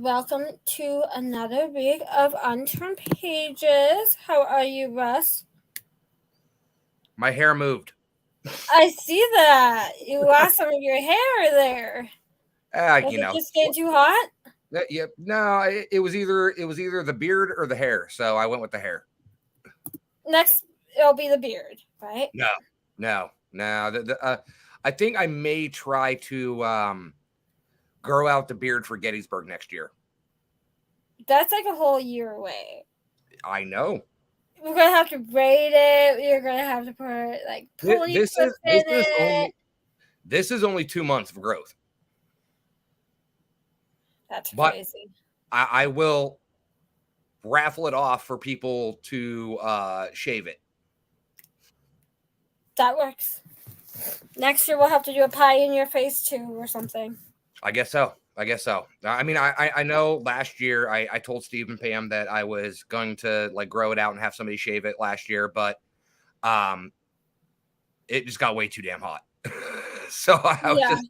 welcome to another week of Unturned Pages. How are you, Russ? My hair moved. I see that. You lost some of your hair there. Was You it know. just getting too hot? Yeah, no, it was either the beard or the hair, so I went with the hair. Next, it'll be the beard, right? No. I think I may try to grow out the beard for Gettysburg next year. That's like a whole year away. I know. We're gonna have to braid it. You're gonna have to put like pony This clips is in it. this is only 2 months of growth. That's But crazy. I will raffle it off for people to shave it. That works. Next year we'll have to do a pie in your face too, or something. I guess so. I mean, I know last year I told Steve and Pam that I was going to like grow it out and have somebody shave it last year, but it just got way too damn hot. So I was just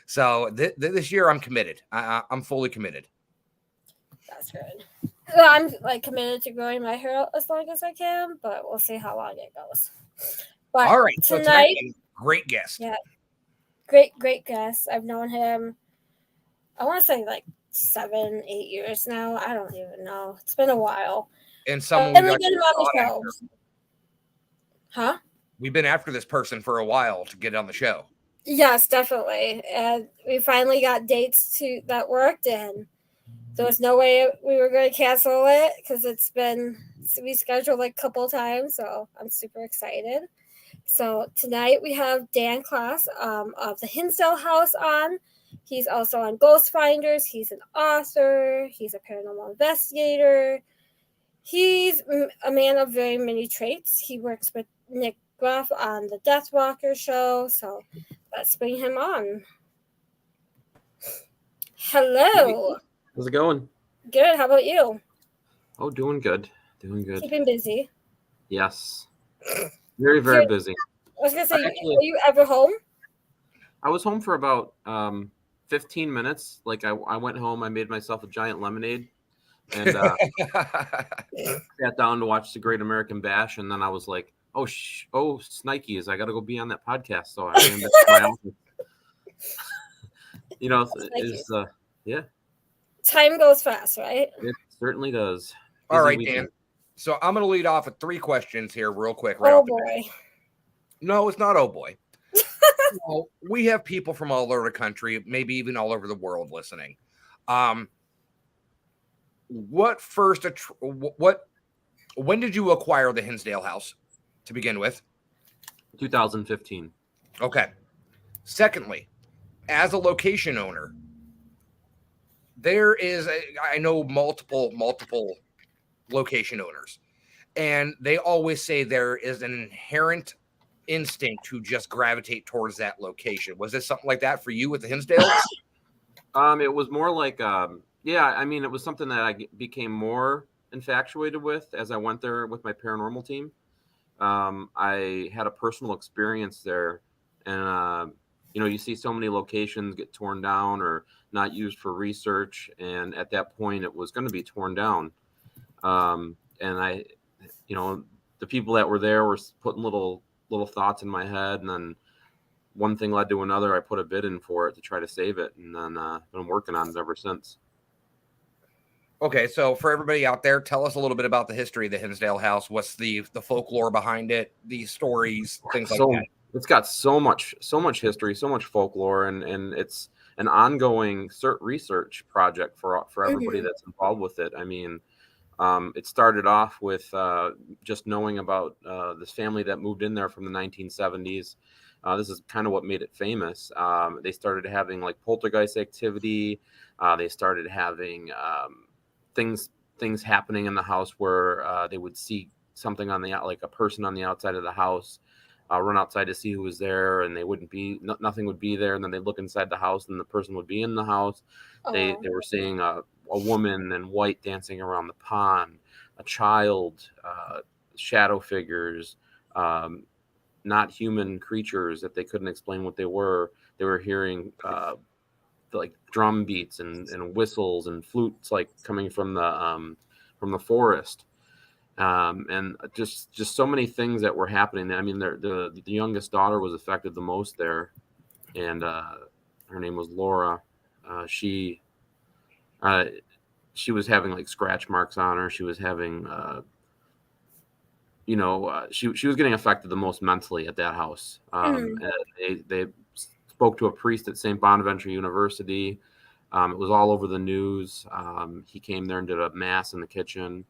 so this year I'm committed. I'm fully committed. That's good. Well, I'm like committed to growing my hair as long as I can, but we'll see how long it goes. But all right, tonight, so great guest. Yeah, great guest. I've known him, I want to say like 7-8 years now. I don't even know. It's been a while. And someone we get him on the show. Huh? We've been after this person for a while to get on the show. Yes, definitely. And we finally got dates that worked, and there was no way we were going to cancel it because we scheduled like a couple times, so I'm super excited. So tonight we have Dan Klaes of the Hinsdale House on. He's also on Ghost Finders. He's an author. He's a paranormal investigator. He's a man of very many traits. He works with Nick Groff on the Death Walker show. So let's bring him on. Hello. How's it going? Good. How about you? Oh, doing good. Keeping busy. Yes. Very, very busy. I was going to say, were you ever home? I was home for about 15 minutes. Like I went home, I made myself a giant lemonade and sat down to watch the Great American Bash. And then I was like, oh, Snikes, I got to go be on that podcast. So I ran back to my office. Yeah. Time goes fast, right? It certainly does. All right, Dan. So I'm going to lead off with 3 questions here real quick. Oh, boy. No, it's not oh, boy. No, we have people from all over the country, maybe even all over the world listening. When did you acquire the Hinsdale House to begin with? 2015. Okay. Secondly, as a location owner, I know multiple location owners, and they always say there is an inherent instinct to just gravitate towards that location. Was it something like that for you with the Hinsdale? It was more like, it was something that I became more infatuated with as I went there with my paranormal team. I had a personal experience there, and you see so many locations get torn down or not used for research, and at that point it was going to be torn down. And I, the people that were there were putting little thoughts in my head, and then one thing led to another. I put a bid in for it to try to save it, and then been working on it ever since. Okay, so for everybody out there, tell us a little bit about the history of the Hinsdale House. What's the folklore behind it, the stories, things like that? It's got so much history, so much folklore, and it's an ongoing research project for everybody that's involved with it. I mean, it started off with just knowing about this family that moved in there from the 1970s. This is kind of what made it famous. They started having like poltergeist activity. They started having things happening in the house where they would see something like a person on the outside of the house, run outside to see who was there, and nothing would be there. And then they'd look inside the house, and the person would be in the house. They were seeing a woman in white dancing around the pond, a child, shadow figures, not human creatures that they couldn't explain what they were. They were hearing like drum beats and whistles and flutes like coming from the forest. And just so many things that were happening. I mean, the youngest daughter was affected the most there, and her name was Laura. She was having like scratch marks on her. She was having, she was getting affected the most mentally at that house. And they spoke to a priest at St. Bonaventure University. It was all over the news. He came there and did a mass in the kitchen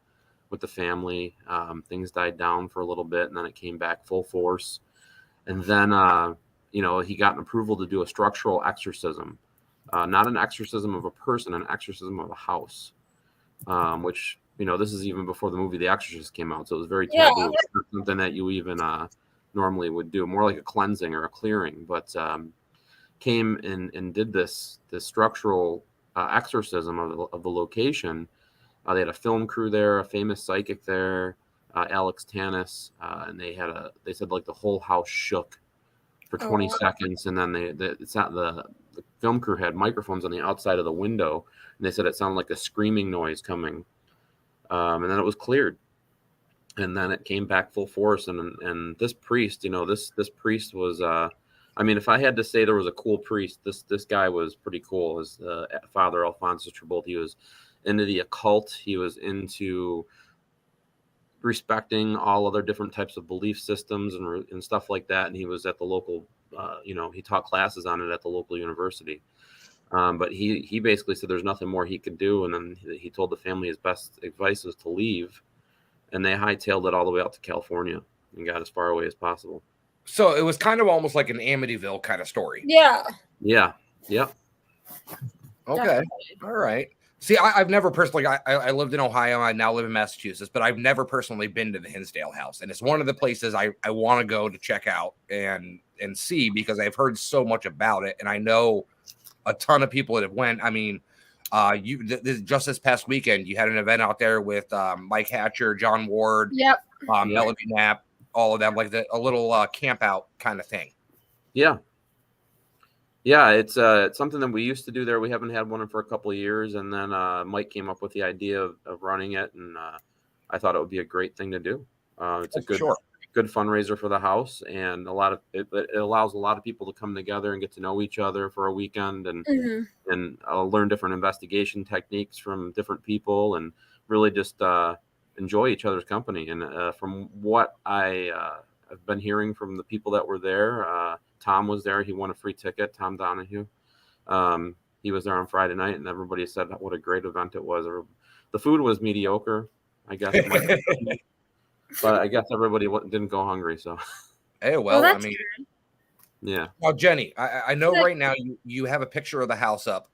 with the family. Things died down for a little bit, and then it came back full force. And then, he got an approval to do a structural exorcism, not an exorcism of a person, an exorcism of a house, which, this is even before the movie The Exorcist came out. So it was very taboo. Yeah. It's not something that you even normally would do, more like a cleansing or a clearing, but came and did this structural exorcism of the location. They had a film crew there, a famous psychic there, Alex Tanis, and they said like the whole house shook for 20 seconds, and then the film crew had microphones on the outside of the window, and they said it sounded like a screaming noise coming, and then it was cleared, and then it came back full force, and this priest, this priest was, I mean, if I had to say there was a cool priest, this guy was pretty cool. His Father Alphonsus Trabolt, he was into the occult. He was into respecting all other different types of belief systems and stuff like that. And he was at the local, he taught classes on it at the local university. But he basically said there's nothing more he could do. And then he told the family his best advice was to leave. And they hightailed it all the way out to California and got as far away as possible. So it was kind of almost like an Amityville kind of story. Yeah. Yeah. Yep. Okay. Definitely. All right. See, I've never personally, I lived in Ohio. I now live in Massachusetts, but I've never personally been to the Hinsdale House. And it's one of the places I want to go to check out and see, because I've heard so much about it. And I know a ton of people that have went. I mean, just this past weekend, you had an event out there with Mike Hatcher, John Ward, Yep. Melody Knapp, all of them, like a little camp out kind of thing. Yeah. Yeah, it's something that we used to do there. We haven't had one for a couple of years, and then Mike came up with the idea of running it, and I thought it would be a great thing to do. It's a good fundraiser for the house, and it allows a lot of people to come together and get to know each other for a weekend, and learn different investigation techniques from different people, and really just enjoy each other's company. And from what I've been hearing from the people that were there, Tom was there. He won a free ticket, Tom Donahue. He was there on Friday night, and everybody said what a great event it was. The food was mediocre, I guess. But I guess everybody didn't go hungry. So, hey, well, I mean, good. Yeah. Now, Jenny, I know right now you have a picture of the house up.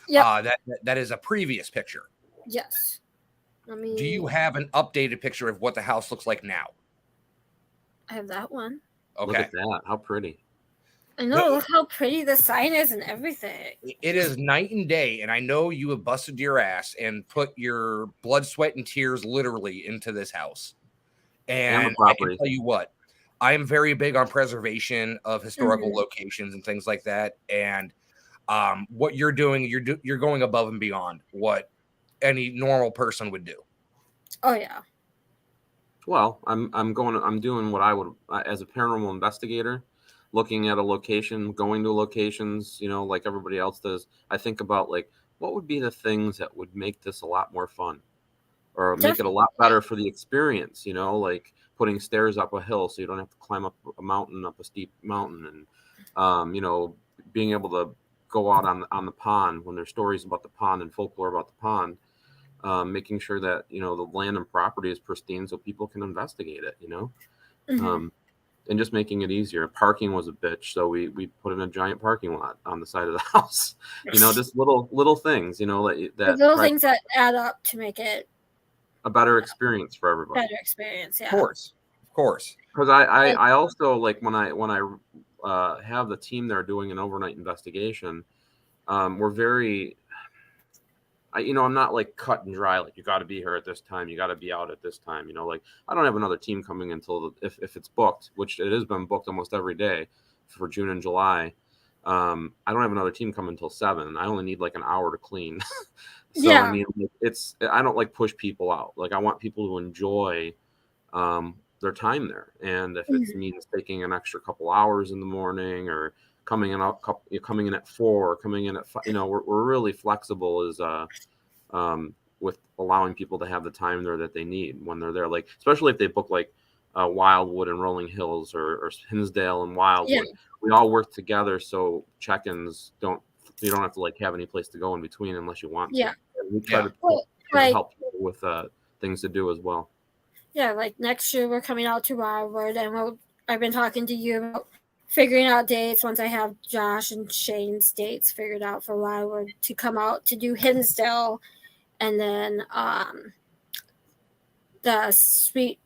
Yeah. That is a previous picture. Yes. I mean, Do you have an updated picture of what the house looks like now? I have that one. Okay. Look at that. How pretty. I know. Look how pretty the sign is and everything. It is night and day, and I know you have busted your ass and put your blood, sweat, and tears literally into this house. And I can tell you what, I am very big on preservation of historical locations and things like that. And what you're doing, you're going above and beyond what any normal person would do. Oh yeah. Well, I'm doing what I would as a paranormal investigator, looking at a location, going to locations, like everybody else does. I think about like what would be the things that would make this a lot more fun, or make it a lot better for the experience. Like putting stairs up a hill so you don't have to climb up a steep mountain, and being able to go out on the pond when there's stories about the pond and folklore about the pond. Making sure that the land and property is pristine so people can investigate it, and just making it easier. Parking was a bitch, so we put in a giant parking lot on the side of the house. Just little things, that little things that add up to make it a better experience for everybody. Better experience, yeah. Of course. Because I also like when I have the team there doing an overnight investigation, we're very. I'm not like cut and dry. Like you got to be here at this time. You got to be out at this time. Like I don't have another team coming until if it's booked, which it has been booked almost every day for June and July. I don't have another team coming until 7. I only need like an hour to clean. So I mean, I don't like push people out. Like I want people to enjoy their time there, and if it means taking an extra couple hours in the morning, or coming in at 4, or coming in at 5, we're really flexible as with allowing people to have the time there that they need when they're there. Like especially if they book like Wildwood and Rolling Hills, or Hinsdale and Wildwood, we all work together, so check-ins you don't have to like have any place to go in between unless you want to. And we try to help people with things to do as well. Yeah, like next year we're coming out to Wildwood, and I've been talking to you about figuring out dates once I have Josh and Shane's dates figured out for Wildwood to come out to do Hinsdale, and then the Sweet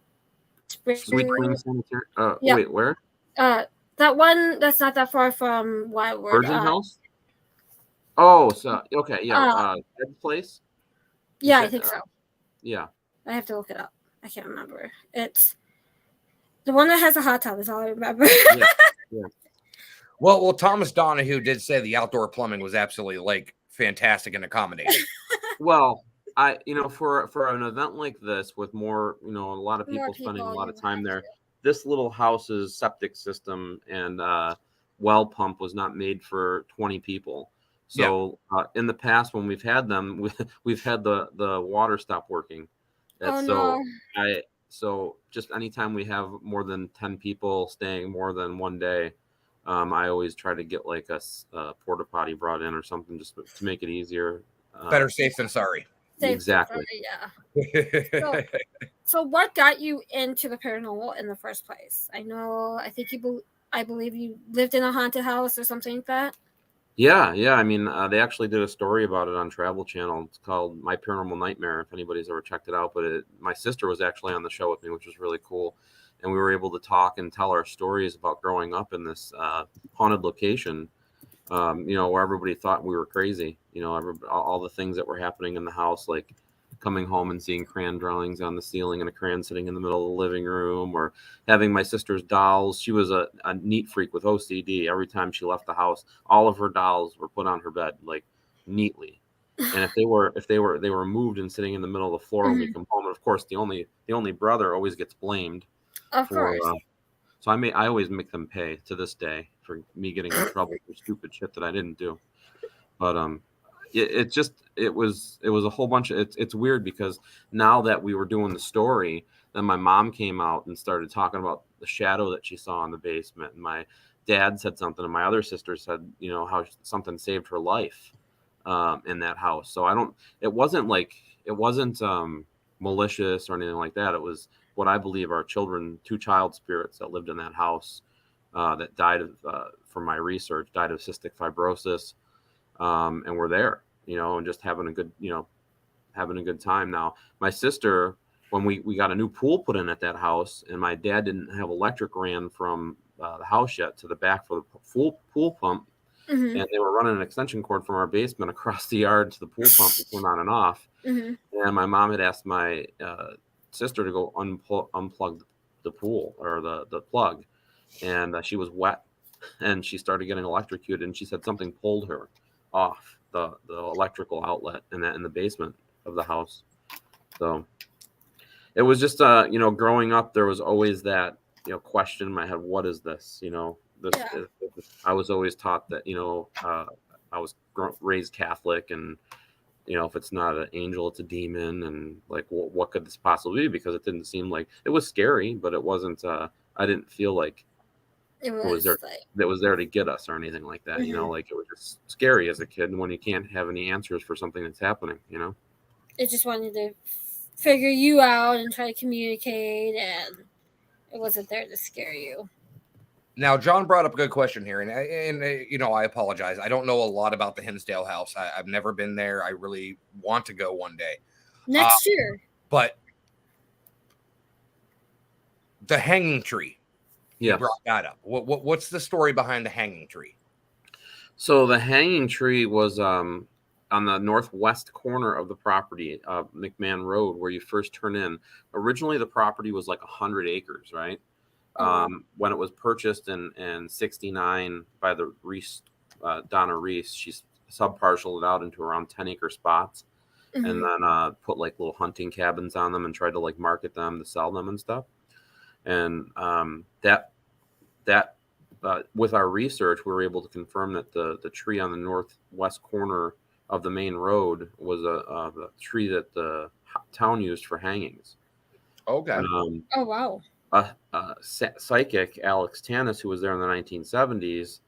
Spring Cemetery. Wait, where? That one that's not that far from Wildwood. Virgin House. Oh, so okay, yeah. Ed's place. Yeah, I think so. Yeah, I have to look it up. I can't remember. It's the one that has a hot tub is all I remember. Yeah. Well, Thomas Donahue did say the outdoor plumbing was absolutely like fantastic and accommodating. Well, for an event like this with more, a lot of people spending a lot of time there, this little house's septic system and well pump was not made for 20 people. So in the past, when we've had them, we've had the water stop working. So just anytime we have more than 10 people staying more than one day, I always try to get like a porta potty brought in or something just to make it easier. Better safe than sorry. Exactly. Yeah. So what got you into the paranormal in the first place? I believe you lived in a haunted house or something like that. Yeah. I mean, they actually did a story about it on Travel Channel. It's called My Paranormal Nightmare, if anybody's ever checked it out. But my sister was actually on the show with me, which was really cool. And we were able to talk and tell our stories about growing up in this haunted location, where everybody thought we were crazy. All the things that were happening in the house, like coming home and seeing crayon drawings on the ceiling and a crayon sitting in the middle of the living room, or having my sister's dolls. She was a neat freak with OCD. Every time she left the house, all of her dolls were put on her bed, like neatly. And if they were moved and sitting in the middle of the floor when we come home, and of course the only brother always gets blamed. Of course. So I always make them pay to this day for me getting in trouble for stupid shit that I didn't do. But it was a whole bunch of it's weird because now that we were doing the story, then my mom came out and started talking about the shadow that she saw in the basement, and my dad said something, and my other sister said how something saved her life in that house. So it wasn't malicious or anything like that. It was what I believe are two child spirits that lived in that house that died from my research, died of cystic fibrosis. And we're there, and just having a good time. Now, my sister, when we got a new pool put in at that house, and my dad didn't have electric ran from the house yet to the back for the full pool pump, and they were running an extension cord from our basement across the yard to the pool pump to turn on and off. And my mom had asked my sister to go unplug the pool or the plug, and she was wet, and she started getting electrocuted, and she said something pulled her off the electrical outlet in the basement of the house. So it was just growing up, there was always that question in my head, what is this? I was always taught that I was raised Catholic, and if it's not an angel, it's a demon, and like what could this possibly be? Because it didn't seem like it was scary, but it wasn't I didn't feel like it was there to get us or anything like that. Like it was just scary as a kid when you can't have any answers for something that's happening. It just wanted to figure you out and try to communicate, and it wasn't there to scare you. Now, John brought up a good question here, and I apologize. I don't know a lot about the Hinsdale House. I've never been there. I really want to go one day. Next year. But the hanging tree. You brought that up. What's the story behind the hanging tree? So the hanging tree was on the northwest corner of the property, McMahon Road, where you first turn in. Originally, the property was like 100 acres, right? When it was purchased in 69 by the Donna Reese, she's subparceled it out into around 10-acre spots, and then put like little hunting cabins on them and tried to like market them to sell them and stuff. And that with our research, we were able to confirm that the tree on the northwest corner of the main road was the tree that the town used for hangings. Okay. Oh, wow. Psychic Alex Tannis, who was there in the 1970s,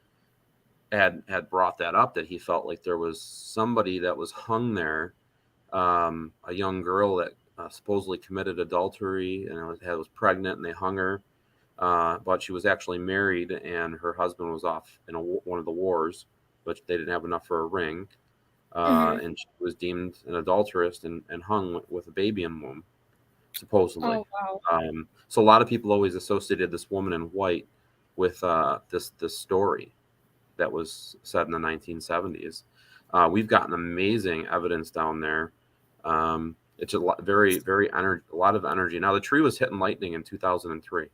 had brought that up, that he felt like there was somebody that was hung there, a young girl that supposedly committed adultery and was pregnant, and they hung her. But she was actually married, and her husband was off in one of the wars, but they didn't have enough for a ring. And she was deemed an adulteress and hung with a baby in womb, supposedly. Oh, wow. So a lot of people always associated this woman in white with this story that was said in the 1970s. We've gotten amazing evidence down there. It's a lot of energy. Now, the tree was hit in lightning in 2003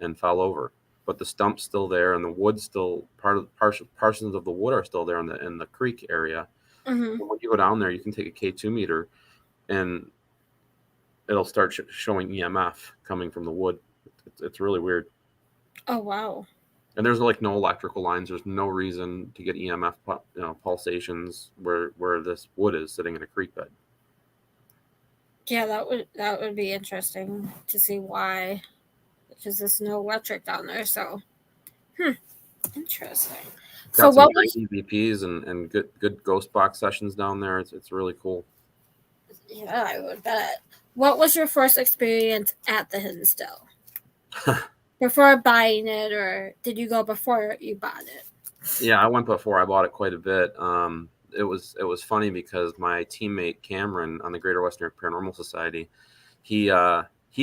and fell over, but the stump's still there, and the wood still portions of the wood are still there in the creek area. When you go down there, you can take a K2 meter, and it'll start showing EMF coming from the wood. It's really weird. Oh, wow. And there's like no electrical lines. There's no reason to get EMF pulsations where this wood is sitting in a creek bed. Yeah, that would be interesting to see why, because there's no electric down there. So, interesting. Got some great EVPs and good ghost box sessions down there. It's really cool. Yeah, I would bet. What was your first experience at the Hinsdale? Before buying it, or did you go before you bought it? Yeah, I went before I bought it quite a bit. It was funny because my teammate Cameron on the Greater Western Paranormal Society, he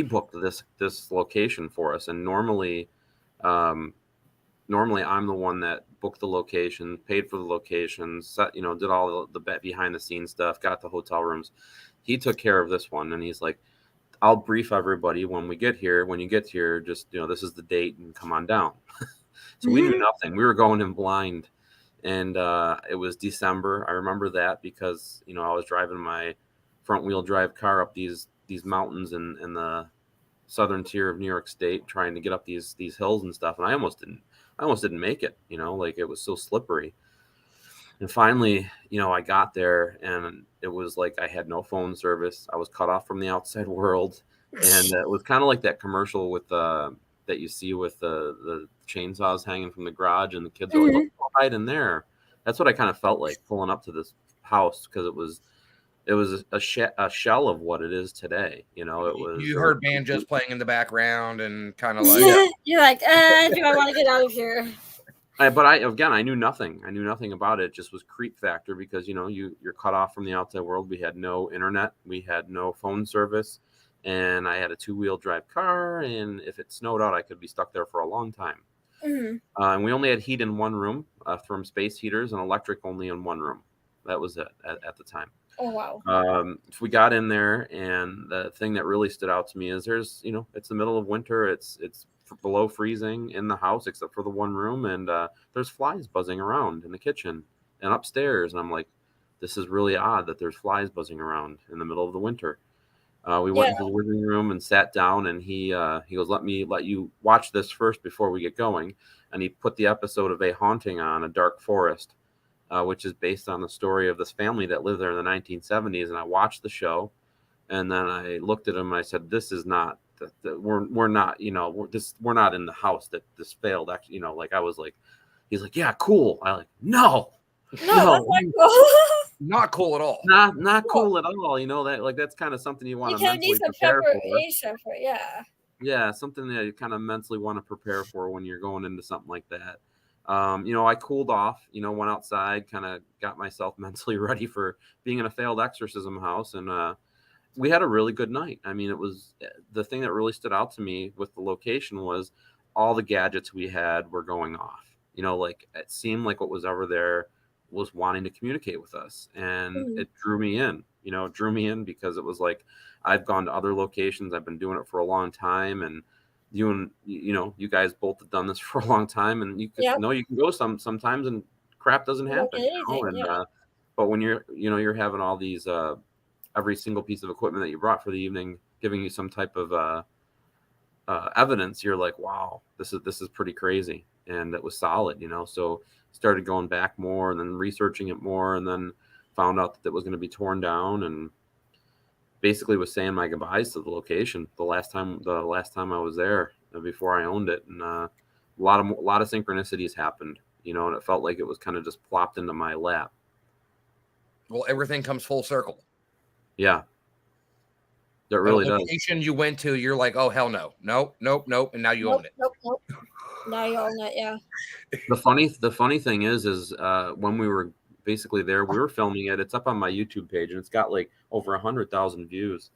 booked this location for us, and normally I'm the one that booked the location, paid for the locations, did all the behind the scenes stuff, got the hotel rooms. He took care of this one, and he's like, I'll brief everybody when we get here. When you get here, just, this is the date and come on down. So we knew nothing. We were going in blind, and it was December. I remember that because, I was driving my front wheel drive car up these mountains in the southern tier of New York State, trying to get up these hills and stuff. And I almost didn't make it, like it was so slippery. And finally, I got there, and it was like I had no phone service. I was cut off from the outside world. And it was kind of like that commercial with that you see with the chainsaws hanging from the garage, and the kids are like, "Let's go hide in there." That's what I kind of felt like pulling up to this house, because it was a shell of what it is today. It was. You heard banjos playing in the background, and kind of like you're like, do I want to get out of here? But I knew nothing. I knew nothing about it. It just was creep factor because, you're cut off from the outside world. We had no internet. We had no phone service. And I had a 2-wheel drive car. And if it snowed out, I could be stuck there for a long time. And we only had heat in one room from space heaters, and electric only in one room. That was it at the time. Oh, wow. If we got in there, and the thing that really stood out to me is there's, it's the middle of winter. It's below freezing in the house, except for the one room. And there's flies buzzing around in the kitchen and upstairs. And I'm like, this is really odd that there's flies buzzing around in the middle of the winter. We went into the living room and sat down, and he goes, let you watch this first before we get going. And he put the episode of A Haunting on, A Dark Forest, which is based on the story of this family that lived there in the 1970s. And I watched the show, and then I looked at him and I said, this is not, we're not, we're not in the house that this failed. Actually, I was like, he's like, yeah, cool. I like, no, not cool at all. Not cool at all. That's kind of something you want to mentally prepare for. Yeah, something that you kind of mentally want to prepare for when you're going into something like that. I cooled off, went outside, kind of got myself mentally ready for being in a failed exorcism house. And we had a really good night. I mean, it was the thing that really stood out to me with the location was all the gadgets we had were going off. It seemed like what was ever there was wanting to communicate with us, and it drew me in. It drew me in because it was like, I've gone to other locations. I've been doing it for a long time, and you guys both have done this for a long time, and you can you can go sometimes and crap doesn't You don't happen. get You know? anything. And but when you're having all these every single piece of equipment that you brought for the evening giving you some type of evidence, you're like, wow, this is pretty crazy. And it was solid, you know. So started going back more and then researching it more, and then found out that it was going to be torn down, and basically was saying my goodbyes to the location the last time I was there before I owned it. And a lot of synchronicities happened, you know, and it felt like it was kind of just plopped into my lap. Well, everything comes full circle. Yeah. That really does. Location you went to, you're like, oh hell no, nope, and now you own it. Nope. Now you own it, yeah. The funny thing is when we were basically there, we were filming it. It's up on my YouTube page, and it's got like over 100,000 views.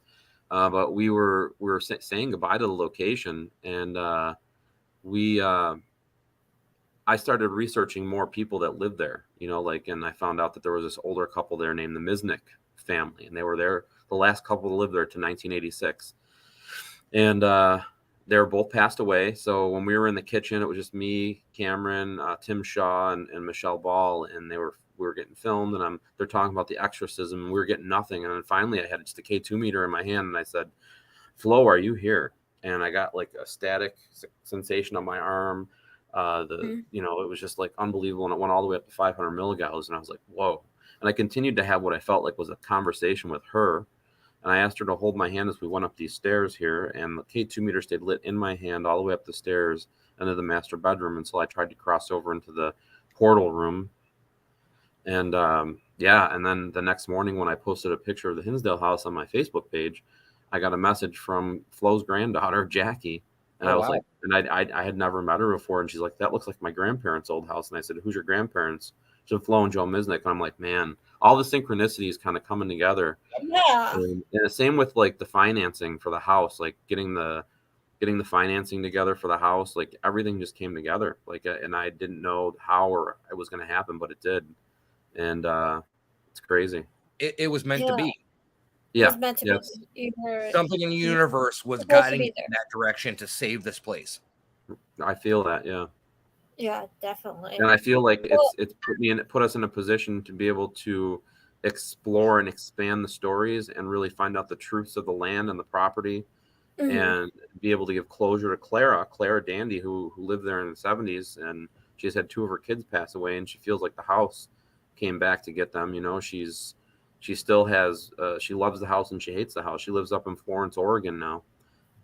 But we were saying goodbye to the location, and I started researching more people that lived there. You know, like, and I found out that there was this older couple there named the Misnick family, and they were there, the last couple to live there, to 1986, and they were both passed away. So when we were in the kitchen, it was just me, Cameron, Tim Shaw, and Michelle Ball, and we were getting filmed, and they're talking about the exorcism, and we were getting nothing. And then finally I had just a K2 meter in my hand, and I said, Flo, are you here? And I got like a static sensation on my arm. You know, it was just like unbelievable, and it went all the way up to 500 milligauss, and I was like, whoa. And I continued to have what I felt like was a conversation with her. And I asked her to hold my hand as we went up these stairs here, and the K2 meter stayed lit in my hand all the way up the stairs into the master bedroom until I tried to cross over into the portal room. And and then the next morning when I posted a picture of the Hinsdale house on my Facebook page, I got a message from Flo's granddaughter, Jackie. And I was like, and I had never met her before. And she's like, that looks like my grandparents' old house. And I said, who's your grandparents? She said, Flo and Joe Misnick. And I'm like, man, all the synchronicities kind of coming together. Yeah. And the same with like the financing for the house, like getting the financing together for the house, like everything just came together. Like, and I didn't know how or it was going to happen, but it did. And it's crazy. It was meant to be. Yeah. It was meant to be. Something in the universe was guiding in that direction to save this place. I feel that, yeah. Yeah, definitely. And I feel like it's put us in a position to be able to explore and expand the stories and really find out the truths of the land and the property, and be able to give closure to Clara Dandy, who lived there in the 70s, and she's had 2 of her kids pass away, and she feels like the house came back to get them. You know, she still has she loves the house and she hates the house. She lives up in Florence, Oregon now,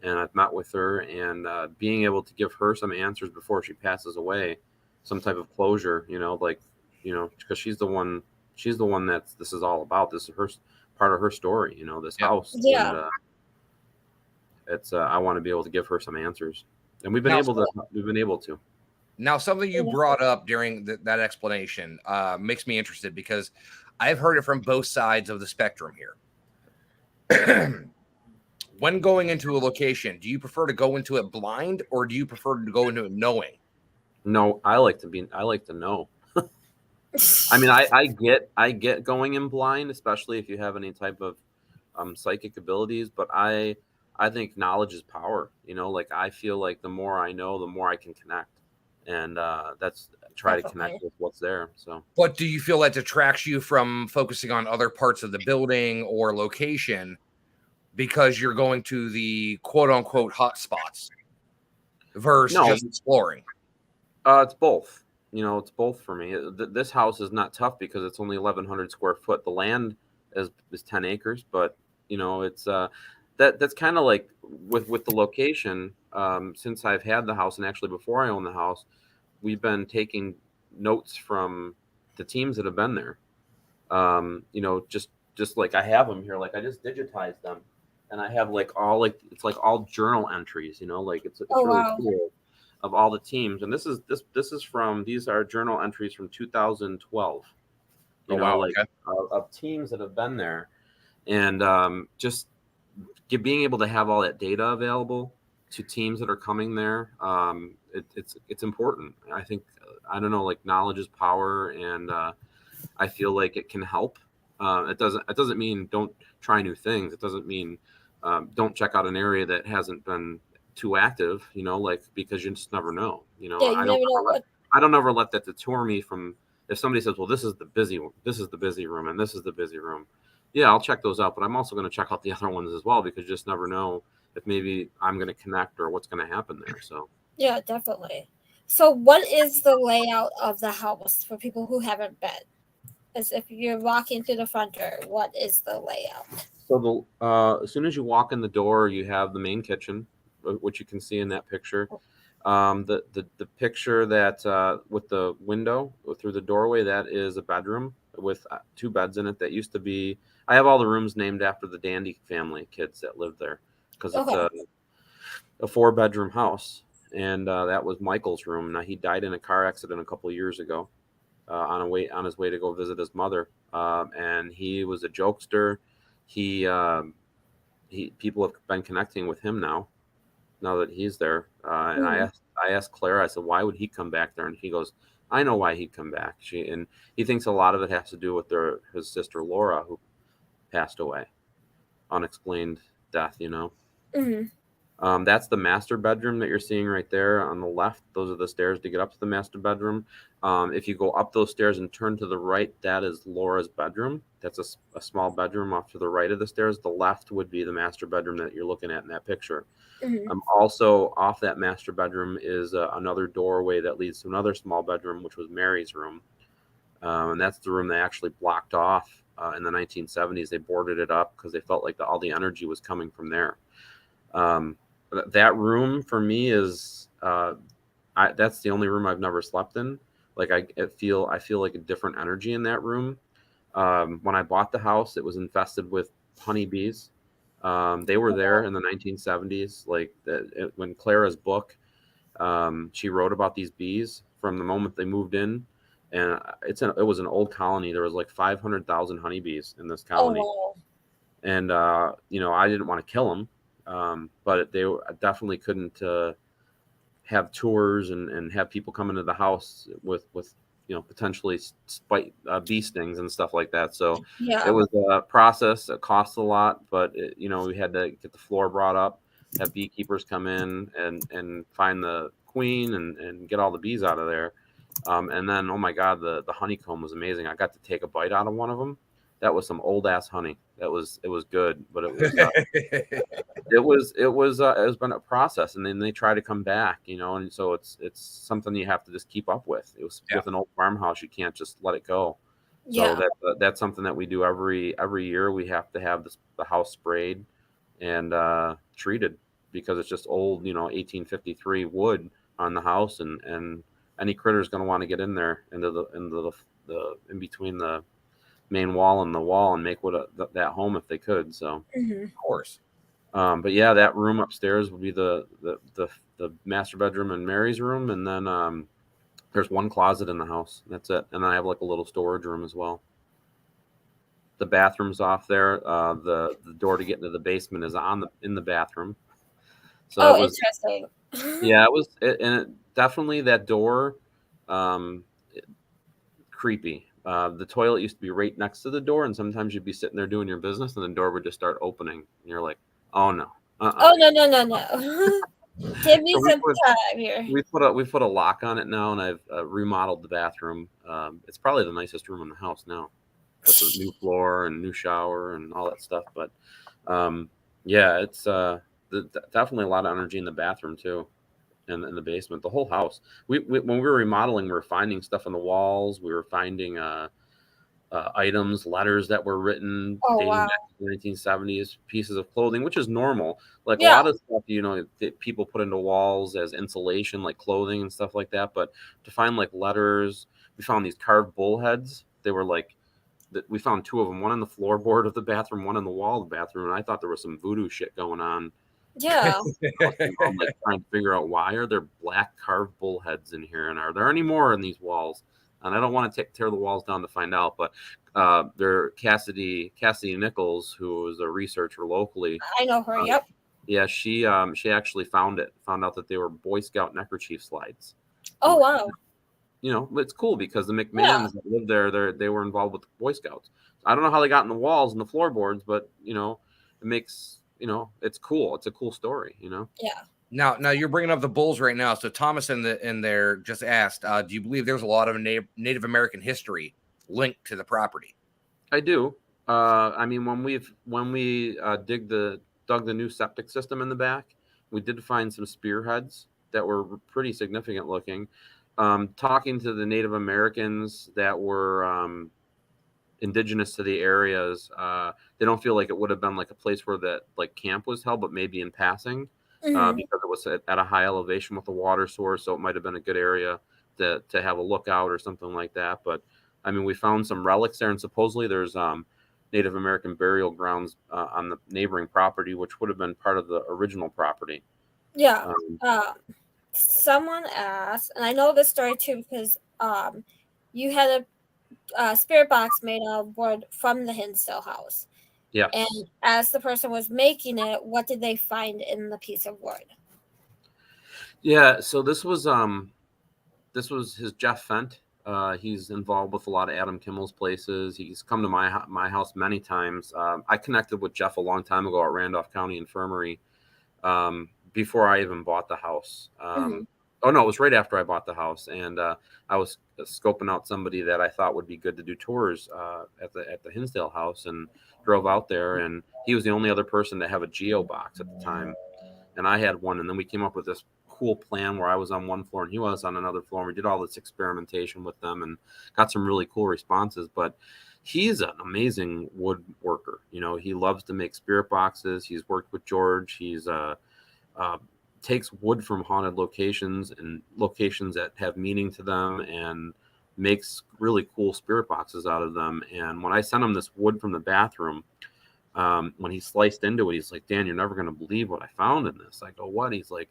and I've met with her, and being able to give her some answers before she passes away, some type of closure, you know, like, you know, because she's the one that this is all about. This is her part of her story, you know, this house. Yeah. And, it's I want to be able to give her some answers, and we've been able to. Now, something you brought up during that explanation makes me interested, because I've heard it from both sides of the spectrum here. When going into a location, do you prefer to go into it blind, or do you prefer to go into it knowing? No, I like to know. I mean, I get going in blind, especially if you have any type of psychic abilities, but I think knowledge is power. You know, like, I feel like the more I know, the more I can connect. And that's try to connect with what's there. So, but do you feel that detracts you from focusing on other parts of the building or location because you're going to the quote unquote hot spots versus just exploring? It's both. You know, it's both for me. This house is not tough because it's only 1,100 square foot. The land is 10 acres, but you know, it's that's kind of like with the location. Since I've had the house, and actually before I owned the house, we've been taking notes from the teams that have been there. You know, just like I have them here, like I just digitized them, and I have like it's like all journal entries. You know, like it's really cool of all the teams. And these are journal entries from 2012. You know, like of teams that have been there, and just being able to have all that data available to teams that are coming there, it's important. I think, I don't know, like, knowledge is power, and I feel like it can help. It doesn't mean don't try new things. It doesn't mean don't check out an area that hasn't been too active, you know, like, because you just never know. You know, I don't ever let that deter me from if somebody says, well, this is the busy room, and this is the busy room, yeah, I'll check those out, but I'm also going to check out the other ones as well, because you just never know if maybe I'm going to connect or what's going to happen there. So Yeah, definitely. So what is the layout of the house for people who haven't been? As if you're walking through the front door, what is the layout? So as soon as you walk in the door, you have the main kitchen, which you can see in that picture. The picture that with the window through the doorway, that is a bedroom with 2 beds in it. That used to be. I have all the rooms named after the Dandy family kids that lived there, because it's a 4-bedroom house, and that was Michael's room. Now, he died in a car accident a couple of years ago, on his way to go visit his mother, and he was a jokester. He people have been connecting with him now that he's there. And I asked Claire, I said, why would he come back there? And he goes, I know why he'd come back. And he thinks a lot of it has to do with his sister Laura, who passed away, unexplained death. That's the master bedroom that you're seeing right there on the left. Those are the stairs to get up to the master bedroom. If you go up those stairs and turn to the right, that is Laura's bedroom. That's a small bedroom off to the right of the stairs. The left would be the master bedroom that you're looking at in that picture. Also off that master bedroom is another doorway that leads to another small bedroom, which was Mary's room. And that's the room they actually blocked off in the 1970s. They boarded it up because they felt like all the energy was coming from there. That room for me is that's the only room I've never slept in. Like I feel like a different energy in that room. When I bought the house, it was infested with honeybees. They were there in the 1970s. Like when Clara's book, she wrote about these bees from the moment they moved in, and it was an old colony. There was like 500,000 honeybees in this colony, and I didn't want to kill them, but they definitely couldn't have tours and have people come into the house with potentially bee stings and stuff like that. So it was a process. It cost a lot, but we had to get the floor brought up, have beekeepers come in and find the queen and get all the bees out of there. And then, oh my God, the honeycomb was amazing. I got to take a bite out of one of them. That was some old ass honey. It was good, but it was it was been a process, and then they try to come back, and so it's something you have to just keep up with. It was with an old farmhouse, you can't just let it go. So that's something that we do every year. We have to have the house sprayed and treated, because it's just old 1853 wood on the house, and any critter is going to want to get in there into the in between the main wall and the wall and make that home if they could. So of course. But yeah, that room upstairs would be the master bedroom and Mary's room, and then there's one closet in the house. That's it. And then I have like a little storage room as well. The bathroom's off there. The door to get into the basement is in the bathroom. So it was interesting. Yeah, it was, definitely that door, creepy. The toilet used to be right next to the door, and sometimes you'd be sitting there doing your business, and the door would just start opening, and you're like, "Oh no!" Oh no! Give me some time here. We put a lock on it now, and I've remodeled the bathroom. It's probably the nicest room in the house now, with the new floor and new shower and all that stuff. But yeah, it's definitely a lot of energy in the bathroom too. In the basement, the whole house. When we were remodeling, we were finding stuff on the walls. We were finding items, letters that were written dating back to the 1970s, pieces of clothing, which is normal. Like a lot of stuff, that people put into walls as insulation, like clothing and stuff like that. But to find like letters, we found these carved bullheads. They were like, we found 2 of them, one on the floorboard of the bathroom, one on the wall of the bathroom. And I thought there was some voodoo shit going on. Yeah. I'm like trying to figure out, why are there black carved bullheads in here, and are there any more in these walls? And I don't want to tear the walls down to find out, but there, Cassidy Nichols, who is a researcher locally. I know her. Yep. Yeah, she actually found out that they were Boy Scout neckerchief slides. Oh wow. It's cool because the McMahons that lived there, they were involved with the Boy Scouts. I don't know how they got in the walls and the floorboards, but it makes. It's cool. It's a cool story, Yeah. Now you're bringing up the bulls right now. So Thomas in there just asked, do you believe there's a lot of Native American history linked to the property? I do. I mean, when we dug the new septic system in the back, we did find some spearheads that were pretty significant looking. Talking to the Native Americans that were indigenous to the areas, they don't feel like it would have been like a place where that like camp was held, but maybe in passing, because it was at a high elevation with a water source, so it might have been a good area to have a lookout or something like that. But I mean, we found some relics there, and supposedly there's Native American burial grounds on the neighboring property, which would have been part of the original property. Yeah. Someone asked, and I know this story too because you had a spirit box made out of wood from the Hinsdale House. Yes. And as the person was making it, what did they find in the piece of wood? Yeah, so this was his Jeff Fent. He's involved with a lot of Adam Kimmel's places. He's come to my house many times. I connected with Jeff a long time ago at Randolph County Infirmary, before I even bought the house. Oh no, it was right after I bought the house, and I was scoping out somebody that I thought would be good to do tours at the Hinsdale House, and drove out there, and he was the only other person to have a geo box at the time, and I had one, and then we came up with this cool plan where I was on one floor and he was on another floor, and we did all this experimentation with them and got some really cool responses. But he's an amazing woodworker. You know, he loves to make spirit boxes. He's worked with George. He's takes wood from haunted locations and locations that have meaning to them and makes really cool spirit boxes out of them. And when I sent him this wood from the bathroom, when he sliced into it, he's like, "Dan, you're never going to believe what I found in this." I go, "What?" He's like,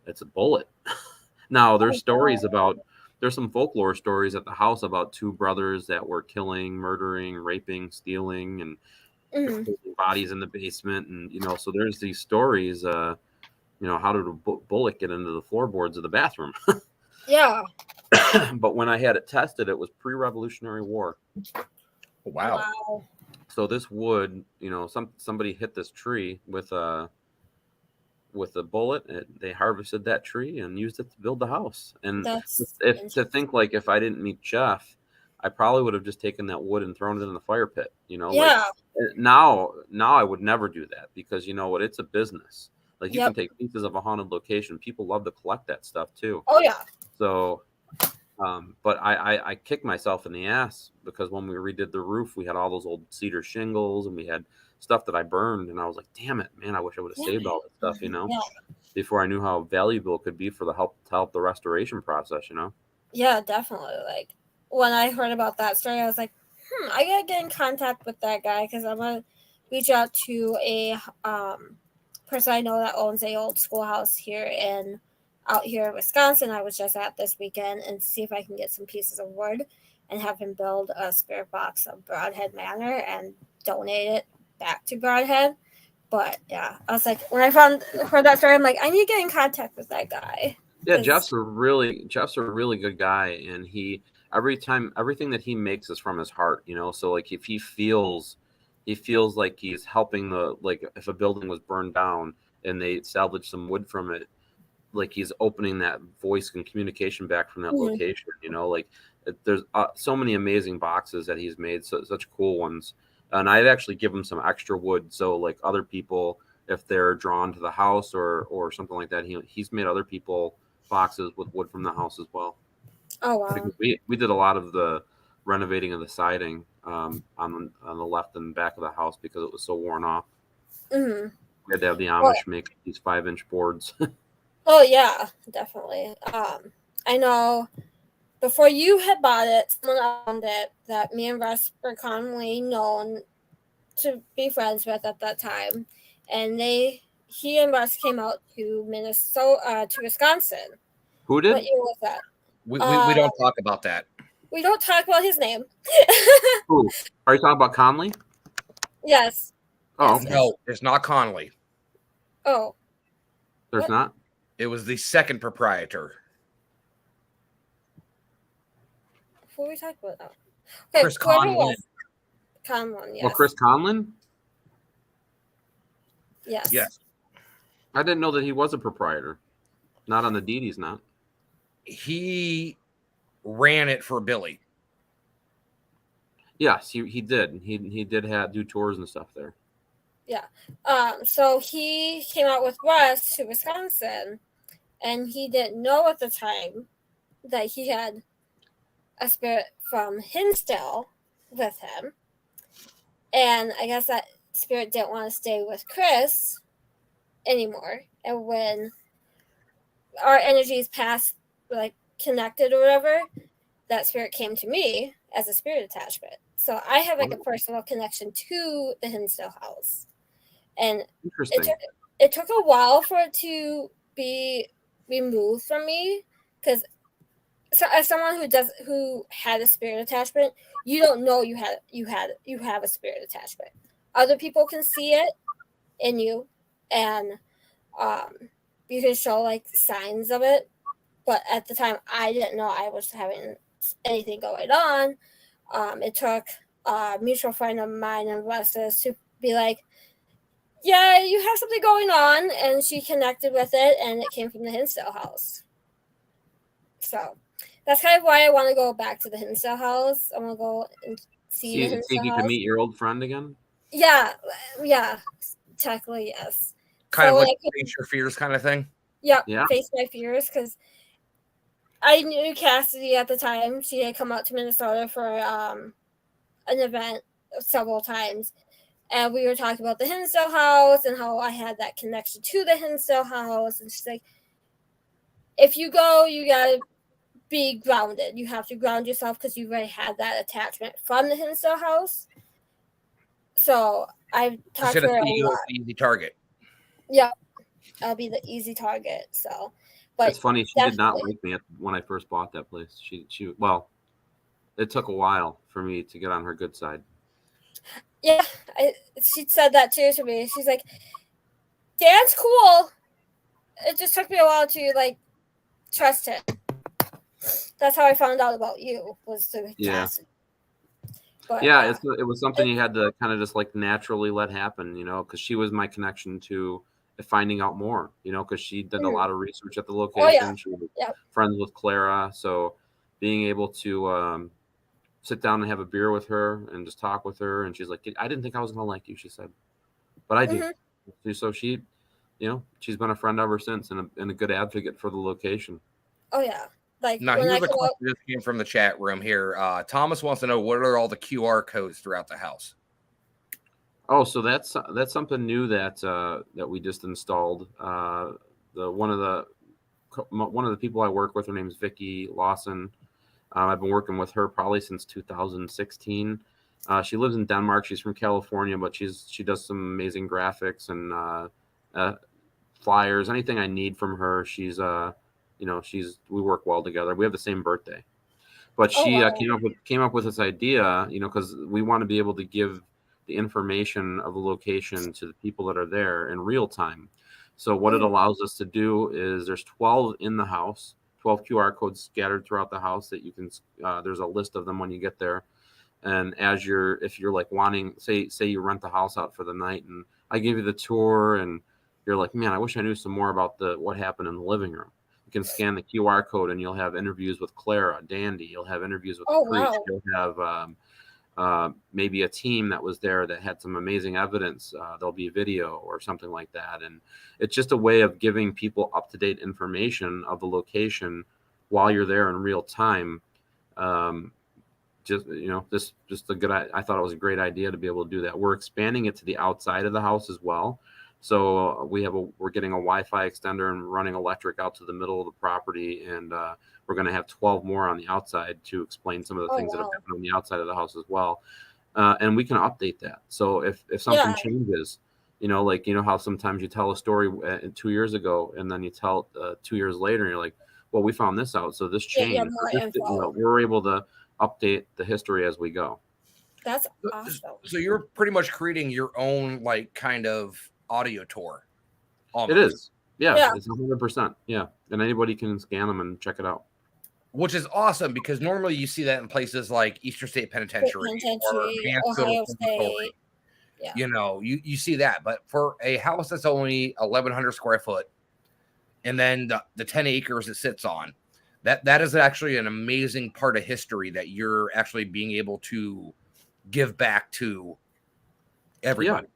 "It's a bullet." Now there's there's some folklore stories at the house about two brothers that were killing, murdering, raping, stealing, and bodies in the basement. And, so there's these stories, how did a bullet get into the floorboards of the bathroom? Yeah. But when I had it tested, it was pre-Revolutionary War. Wow. So this wood, somebody hit this tree with a bullet. They harvested that tree and used it to build the house. And if I didn't meet Jeff, I probably would have just taken that wood and thrown it in the fire pit. Yeah. Like, now I would never do that, because you know what? It's a business. Like, you can take pieces of a haunted location. People love to collect that stuff too. Oh yeah. So, but I kicked myself in the ass, because when we redid the roof, we had all those old cedar shingles and we had stuff that I burned, and I was like, damn it, man, I wish I would have saved all that stuff, before I knew how valuable it could be for to help the restoration process, Yeah, definitely. Like, when I heard about that story, I was like, I gotta get in contact with that guy, because I'm gonna reach out to a person I know that owns a old schoolhouse out here in Wisconsin. I was just at this weekend, and see if I can get some pieces of wood and have him build a spirit box of Broadhead Manor and donate it back to Broadhead. But yeah, I was like, when I heard that story, I'm like, I need to get in contact with that guy. Yeah, Jeff's a really good guy, and everything that he makes is from his heart, So like, if he feels like he's helping if a building was burned down and they salvage some wood from it, like, he's opening that voice and communication back from that location, like, there's so many amazing boxes that he's made, such cool ones. And I'd actually give him some extra wood, so like other people, if they're drawn to the house or something like that, he's made other people boxes with wood from the house as well. Oh wow! Because we did a lot of the renovating of the siding on the left and back of the house, because it was so worn off. We had to have the Amish make these 5-inch boards. Oh yeah, definitely. I know. Before you had bought it, someone owned it that me and Russ were commonly known to be friends with at that time, and he and Russ came out to Wisconsin. Who did? What year was that? We don't talk about that. We don't talk about his name. Who? Are you talking about Conley? Yes. Oh, yes. No, it's not Conley. Oh. There's not? It was the second proprietor. Who are we talking about now? Okay, Chris Conlon. Conlon, yes. Well, Chris Conlon? Yes. Yes. I didn't know that he was a proprietor. Not on the deed, he's not. He ran it for Billy. Yes, he did. He did do tours and stuff there. Yeah. So he came out with Russ to Wisconsin, and he didn't know at the time that he had a spirit from Hinsdale with him. And I guess that spirit didn't want to stay with Chris anymore. And when our energies passed, like connected or whatever, that spirit came to me as a spirit attachment. So I have like a personal connection to the Hinsdale House. And it took a while for it to be removed from me, because as someone who had a spirit attachment, you don't know you have a spirit attachment. Other people can see it in you, and you can show like signs of it. But at the time, I didn't know I was having anything going on. It took a mutual friend of mine and Russ's to be like, yeah, you have something going on, and she connected with it, and it came from the Hinsdale House. So that's kind of why I want to go back to the Hinsdale House. I want to go and see the Hinsdale House. You can meet your old friend again? Yeah, technically, yes. Kind of like face your fears kind of thing? Yep, yeah. Face my fears, because I knew Cassidy at the time. She had come out to Minnesota for an event several times. And we were talking about the Hinsdale House and how I had that connection to the Hinsdale House. And she's like, if you go, you got to be grounded. You have to ground yourself because you already had that attachment from the Hinsdale House. So I talked to her a lot. Easy target. Yep. I'll be the easy target. So, but it's funny. She did not like me when I first bought that place. Well, it took a while for me to get on her good side. Yeah, she said that too to me. She's like, Dan's cool. It just took me a while to like trust him. That's how I found out about you, was through Cassidy. But, yeah, it was something you had to kind of just like naturally let happen, because she was my connection to finding out more, because she did a lot of research at the location. Oh, yeah. She was friends with Clara, so being able to sit down and have a beer with her and just talk with her. And she's like, I didn't think I was going to like you, she said, but I do. So she, she's been a friend ever since, and a good advocate for the location. Oh yeah. Like, now, here's a question that came from the chat room here. Thomas wants to know, what are all the QR codes throughout the house? Oh, so that's something new that we just installed. One of the people I work with, her name is Vicky Lawson. I've been working with her probably since 2016. She lives in Denmark. She's from California, but she does some amazing graphics and flyers. Anything I need from her, we work well together. We have the same birthday, but she came up with this idea, because we want to be able to give the information of the location to the people that are there in real time. So what it allows us to do is there's 12 in the house. 12 QR codes scattered throughout the house that you can, there's a list of them when you get there. And if you're like wanting, say you rent the house out for the night and I give you the tour and you're like, man, I wish I knew some more about what happened in the living room. You can scan the QR code and you'll have interviews with Clara, Dandy. You'll have interviews with the priest. Wow. You'll have maybe a team that was there that had some amazing evidence. There'll be video or something like that. And it's just a way of giving people up-to-date information of the location while you're there in real time. I thought it was a great idea to be able to do that. We're expanding it to the outside of the house as well. So we're getting a Wi-Fi extender and running electric out to the middle of the property. And we're going to have 12 more on the outside to explain some of the things that have happened on the outside of the house as well. And we can update that. So if something changes, how sometimes you tell a story 2 years ago and then you tell 2 years later and you're like, well, we found this out. So this changed. We're able to update the history as we go. That's awesome. So you're pretty much creating your own kind of audio tour. Almost. It is. Yeah. It's 100%. Yeah. And anybody can scan them and check it out. Which is awesome because normally you see that in places like Eastern State Penitentiary or Ohio State. Yeah. You see that. But for a house that's only 1,100 square foot, and then the 10 acres it sits on. That is actually an amazing part of history that you're actually being able to give back to everybody.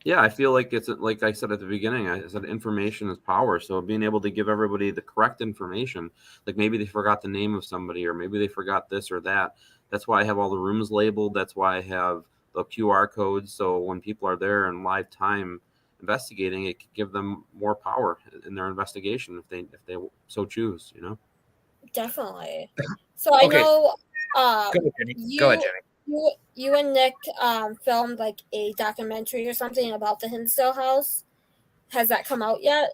Yeah, I feel like it's like I said at the beginning, I said information is power. So being able to give everybody the correct information, like maybe they forgot the name of somebody or maybe they forgot this or that. That's why I have all the rooms labeled. That's why I have the QR codes. So when people are there in live time investigating, it can give them more power in their investigation if they so choose, you know? Definitely. So I Okay. know Go ahead, Jenny. Go ahead, Jenny. you and Nick filmed like a documentary or something about the Hinsdale House. Has that come out yet?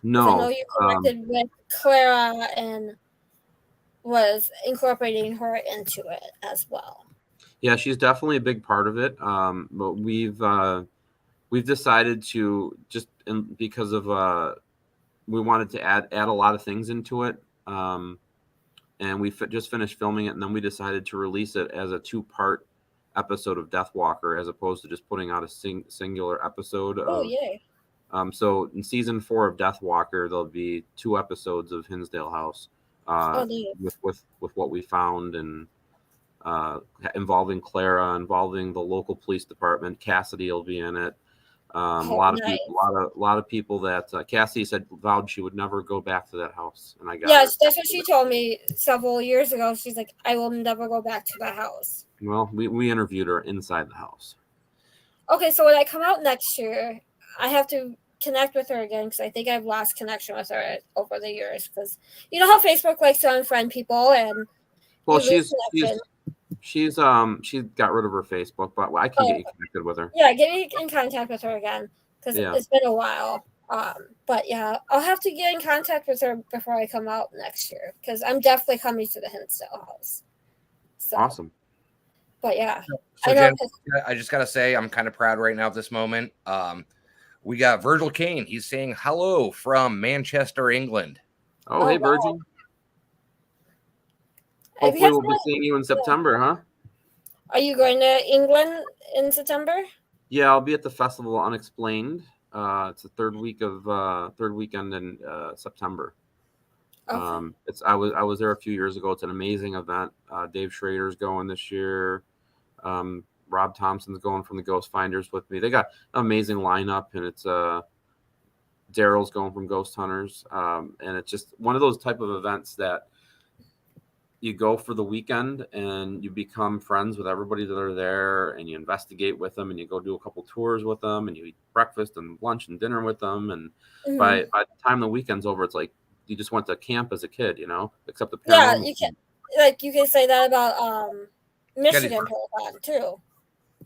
'Cause I know No. you connected with Clara and was incorporating her into it as well. Yeah, she's definitely a big part of it. But we've decided to because of we wanted to add a lot of things into it. And we just finished filming it, and then we decided to release it as a 2-part episode of Deathwalker, as opposed to just putting out a singular episode Oh, of. yay! So in season 4 of Deathwalker, there'll be 2 episodes of Hinsdale House, with what we found and involving Clara, involving the local police department. Cassidy will be in it. A lot of people that Cassie said vowed she would never go back to that house, and I got her. That's what she told me several years ago. She's like, I will never go back to that house. Well, we interviewed her inside the house. Okay, so when I come out next year, I have to connect with her again because I think I've lost connection with her over the years. Because you know how Facebook likes to unfriend people, and well, she's got rid of her Facebook, but I can get you connected with her. Yeah, get me in contact with her again because it's been a while. But yeah, I'll have to get in contact with her before I come out next year because I'm definitely coming to the Hinsdale House. So, awesome. But yeah, so Jen, I just gotta say I'm kind of proud right now at this moment. We got Virgil Kane. He's saying hello from Manchester, England. Oh, hey, Virgil. Hopefully we'll be seeing you in September, huh? Are you going to England in September? Yeah, I'll be at the Festival Unexplained. It's the third weekend in September. Okay. I was there a few years ago. It's an amazing event. Dave Schrader's going this year. Rob Thompson's going from the Ghost Finders with me. They got an amazing lineup, and it's Daryl's going from Ghost Hunters, and it's just one of those type of events that you go for the weekend and you become friends with everybody that are there, and you investigate with them, and you go do a couple tours with them, and you eat breakfast and lunch and dinner with them, and by the time the weekend's over, it's like you just went to camp as a kid, you know, except the paranormal. Yeah, you can say that about Michigan Paragon too.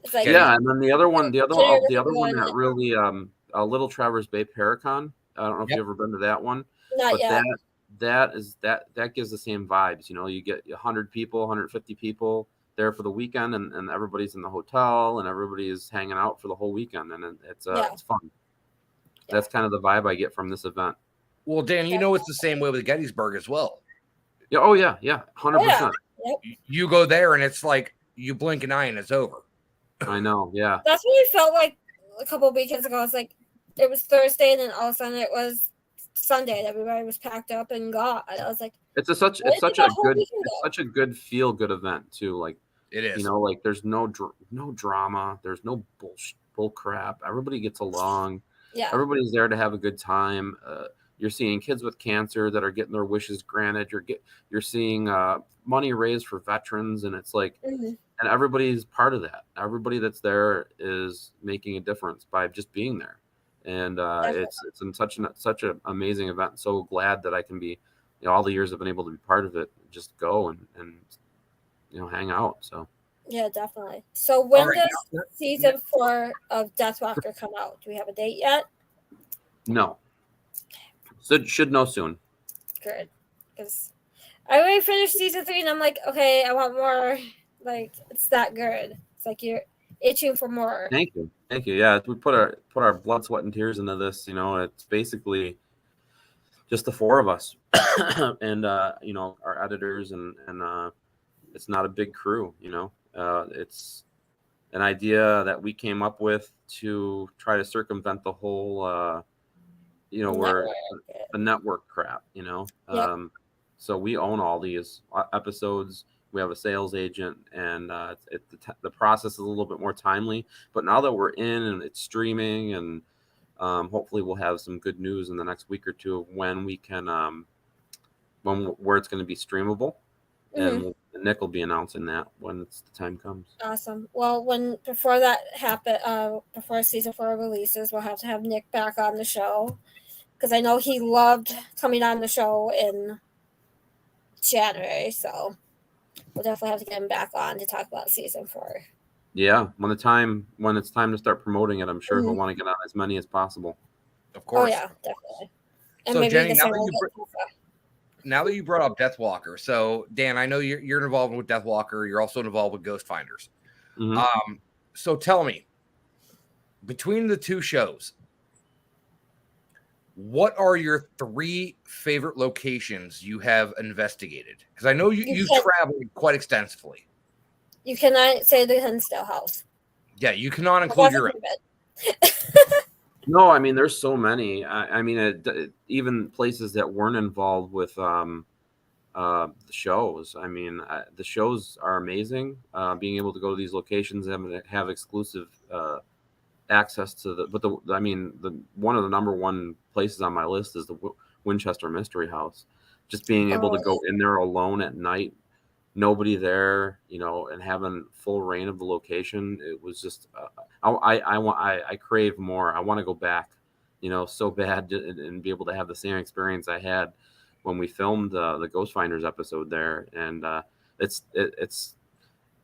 It's like, and then the other one that really Little Traverse Bay Paracon. I don't know if you've ever been to that one. Not yet. That gives the same vibes. You know, you get 100 people, 150 people there for the weekend, and everybody's in the hotel and everybody's hanging out for the whole weekend, and it's fun. Yeah. That's kind of the vibe I get from this event. Well, Dan, you know it's the same way with Gettysburg as well. Yeah. Oh yeah. 100%. Yep. You go there and it's like you blink an eye and it's over. I know. Yeah. That's what it felt like a couple of weekends ago. It's like it was Thursday and then all of a sudden it was Sunday. Everybody was packed up and gone. I was like, it's such a good feel good event too. Like it is. You know, like there's no drama. There's no bull crap. Everybody gets along. Yeah. Everybody's there to have a good time. You're seeing kids with cancer that are getting their wishes granted. You're seeing money raised for veterans, and it's like, and everybody's part of that. Everybody that's there is making a difference by just being there, and it's in such an amazing event. So glad that I can be, all the years I've been able to be part of it. Just go and hang out. So yeah, definitely. So when does season 4 of Deathwalker come out? Do we have a date yet? No. So should know soon. Good, because I already finished season 3, and I'm like, okay, I want more. Like, it's that good. It's like you're itching for more. Thank you. Yeah, we put our blood, sweat, and tears into this. It's basically just the 4 of us, and our editors, and it's not a big crew. It's an idea that we came up with to try to circumvent the whole we're Network. a network crap, Yep. So we own all these episodes. We have a sales agent, and the process is a little bit more timely. But now that we're in and it's streaming, and hopefully we'll have some good news in the next week or two of when we can, where it's going to be streamable, and Nick will be announcing that when the time comes. Awesome. Well, before that happen, before season 4 releases, we'll have to have Nick back on the show, because I know he loved coming on the show in January. So we'll definitely have to get him back on to talk about season 4. Yeah, when it's time to start promoting it, I'm sure he'll want to get on as many as possible. Of course. Oh yeah, definitely. And So maybe Jenny, now now that you brought up Deathwalker, so Dan, I know you're involved with Deathwalker. You're also involved with Ghost Finders. Mm-hmm. So tell me, between the two shows, what are your 3 favorite locations you have investigated? Because I know you've traveled quite extensively. You cannot say the Hinsdale House. Yeah, you cannot include your No, I mean, there's so many. I mean, even places that weren't involved with the shows. I mean, the shows are amazing. Being able to go to these locations and have exclusive access to one of the number one places on my list is the Winchester Mystery House. Just being able to go in there alone at night, nobody there, and having full reign of the location. It was just, I crave more. I want to go back, so bad, and be able to have the same experience I had when we filmed the Ghost Finders episode there. And it's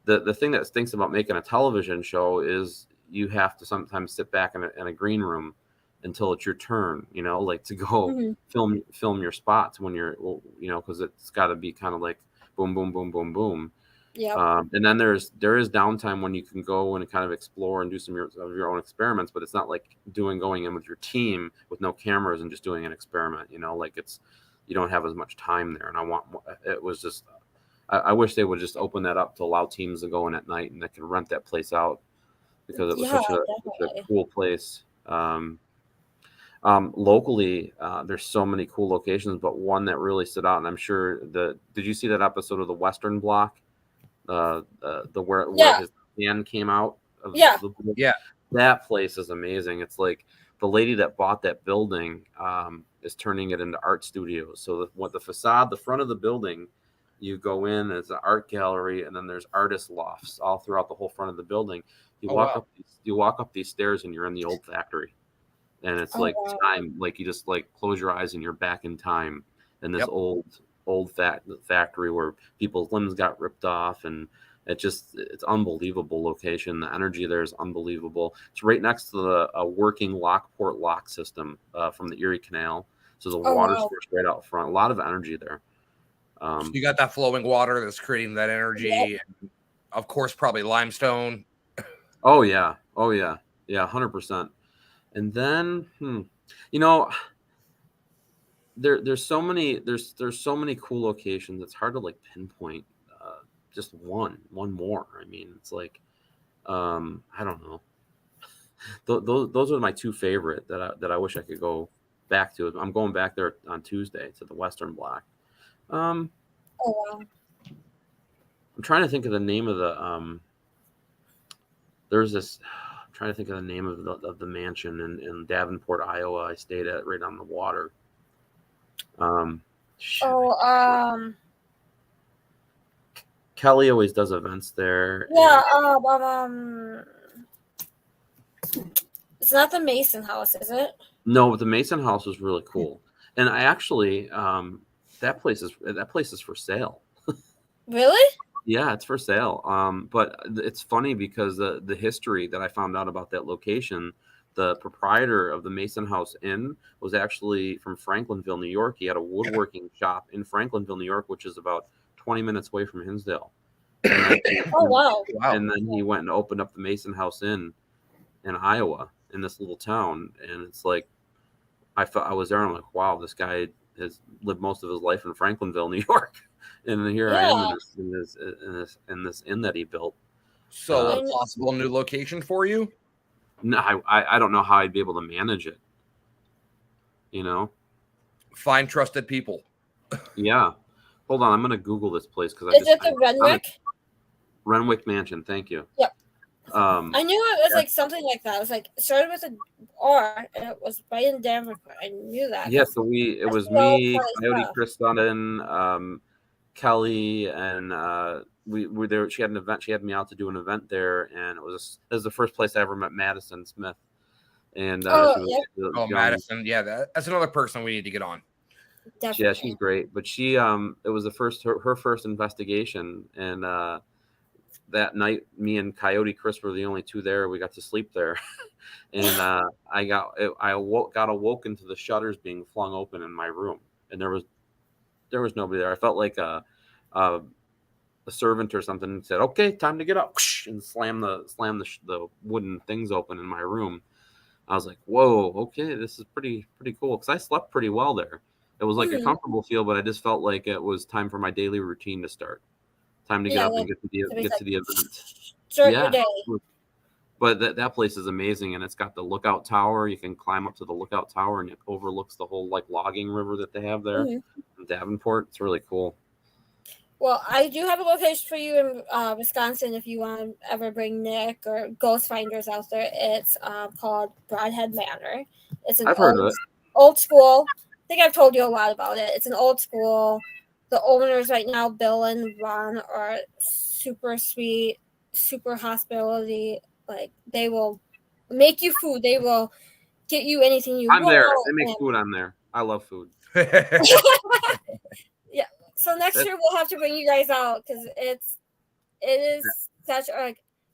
the thing that stinks about making a television show is you have to sometimes sit back in a green room until it's your turn, to go film your spots when you're, because it's got to be kind of like boom, boom, boom, boom, boom. Yeah. And then there is downtime when you can go and kind of explore and do some of your own experiments, but it's not like going in with your team with no cameras and just doing an experiment, you don't have as much time there. And it was just, I wish they would just open that up to allow teams to go in at night and they can rent that place out, because it was such a cool place. Locally, there's so many cool locations, but one that really stood out, and I'm sure did you see that episode of the Western Block? Where his hand came out of that place is amazing. It's like the lady that bought that building is turning it into art studios. So the facade, the front of the building, you go in, it's an art gallery, and then there's artist lofts all throughout the whole front of the building. You walk up these stairs and you're in the old factory, and it's time, like you just like close your eyes and you're back in time in this old factory where people's limbs got ripped off, and it's unbelievable location. The energy there is unbelievable. It's right next to a working Lockport lock system from the Erie Canal, so the water source right out front. A lot of energy there. You got that flowing water that's creating that energy, and of course probably limestone. Oh yeah 100%. And then there's so many cool locations. It's hard to like pinpoint just one more. I mean, it's like I don't know. Those are my 2 favorite that I wish I could go back to. I'm going back there on Tuesday to the Western Block. I'm trying to think of the name of the there's this. I'm trying to think of the name of the mansion in Davenport, Iowa. I stayed at right on the water. Kelly always does events there. Yeah. It's not the Mason House, is it? No, but the Mason House was really cool, and I actually that place is for sale. Really? Yeah, it's for sale. But it's funny because the history that I found out about that location, the proprietor of the Mason House Inn was actually from Franklinville, New York. He had a woodworking shop in Franklinville, New York, which is about 20 minutes away from Hinsdale. And And then he went and opened up the Mason House Inn in Iowa, in this little town. And it's like, I was there and I'm like, wow, this guy has lived most of his life in Franklinville, New York. And here I am in this inn that he built. So a possible new location for you? No, I don't know how I'd be able to manage it. you know. Find trusted people. Yeah. Hold on, I'm gonna Google this place because Is it the Renwick? Renwick Mansion. Thank you. Yep. I knew it was like something like that. It was like it started with an R and it was right in Davenport. I knew that. Yeah, so it was me, Coyote Chris Sutton, Kelly, and we were there. She had an event. She had me out to do an event there, and it was the first place I ever met Madison Smith. And she was Madison, yeah, that's another person we need to get on. Definitely. Yeah, she's great. But she it was her first investigation, and that night me and Coyote Chris were the only two there. We got to sleep there. And I got awoken to the shutters being flung open in my room, and there was nobody there. I felt like a servant or something said, "Okay, time to get up," and slam the wooden things open in my room. I was like, "Whoa, okay, this is pretty cool," because I slept pretty well there. It was like a comfortable feel, but I just felt like it was time for my daily routine to start. Time to get up and get to the event. Start your day. But that place is amazing, and it's got the lookout tower. You can climb up to the lookout tower, and it overlooks the whole like logging river that they have there in Davenport. It's really cool. Well, I do have a location for you in Wisconsin if you want to ever bring Nick or ghost finders out there. It's called Broadhead Manor. It's an old school. I think I've told you a lot about it. It's an old school. The owners right now, Bill and Ron, are super sweet, super hospitality. Like, they will make you food. They will get you anything you want. I'm there. They make food. I'm there. I love food. Yeah. So next year we'll have to bring you guys out because it is such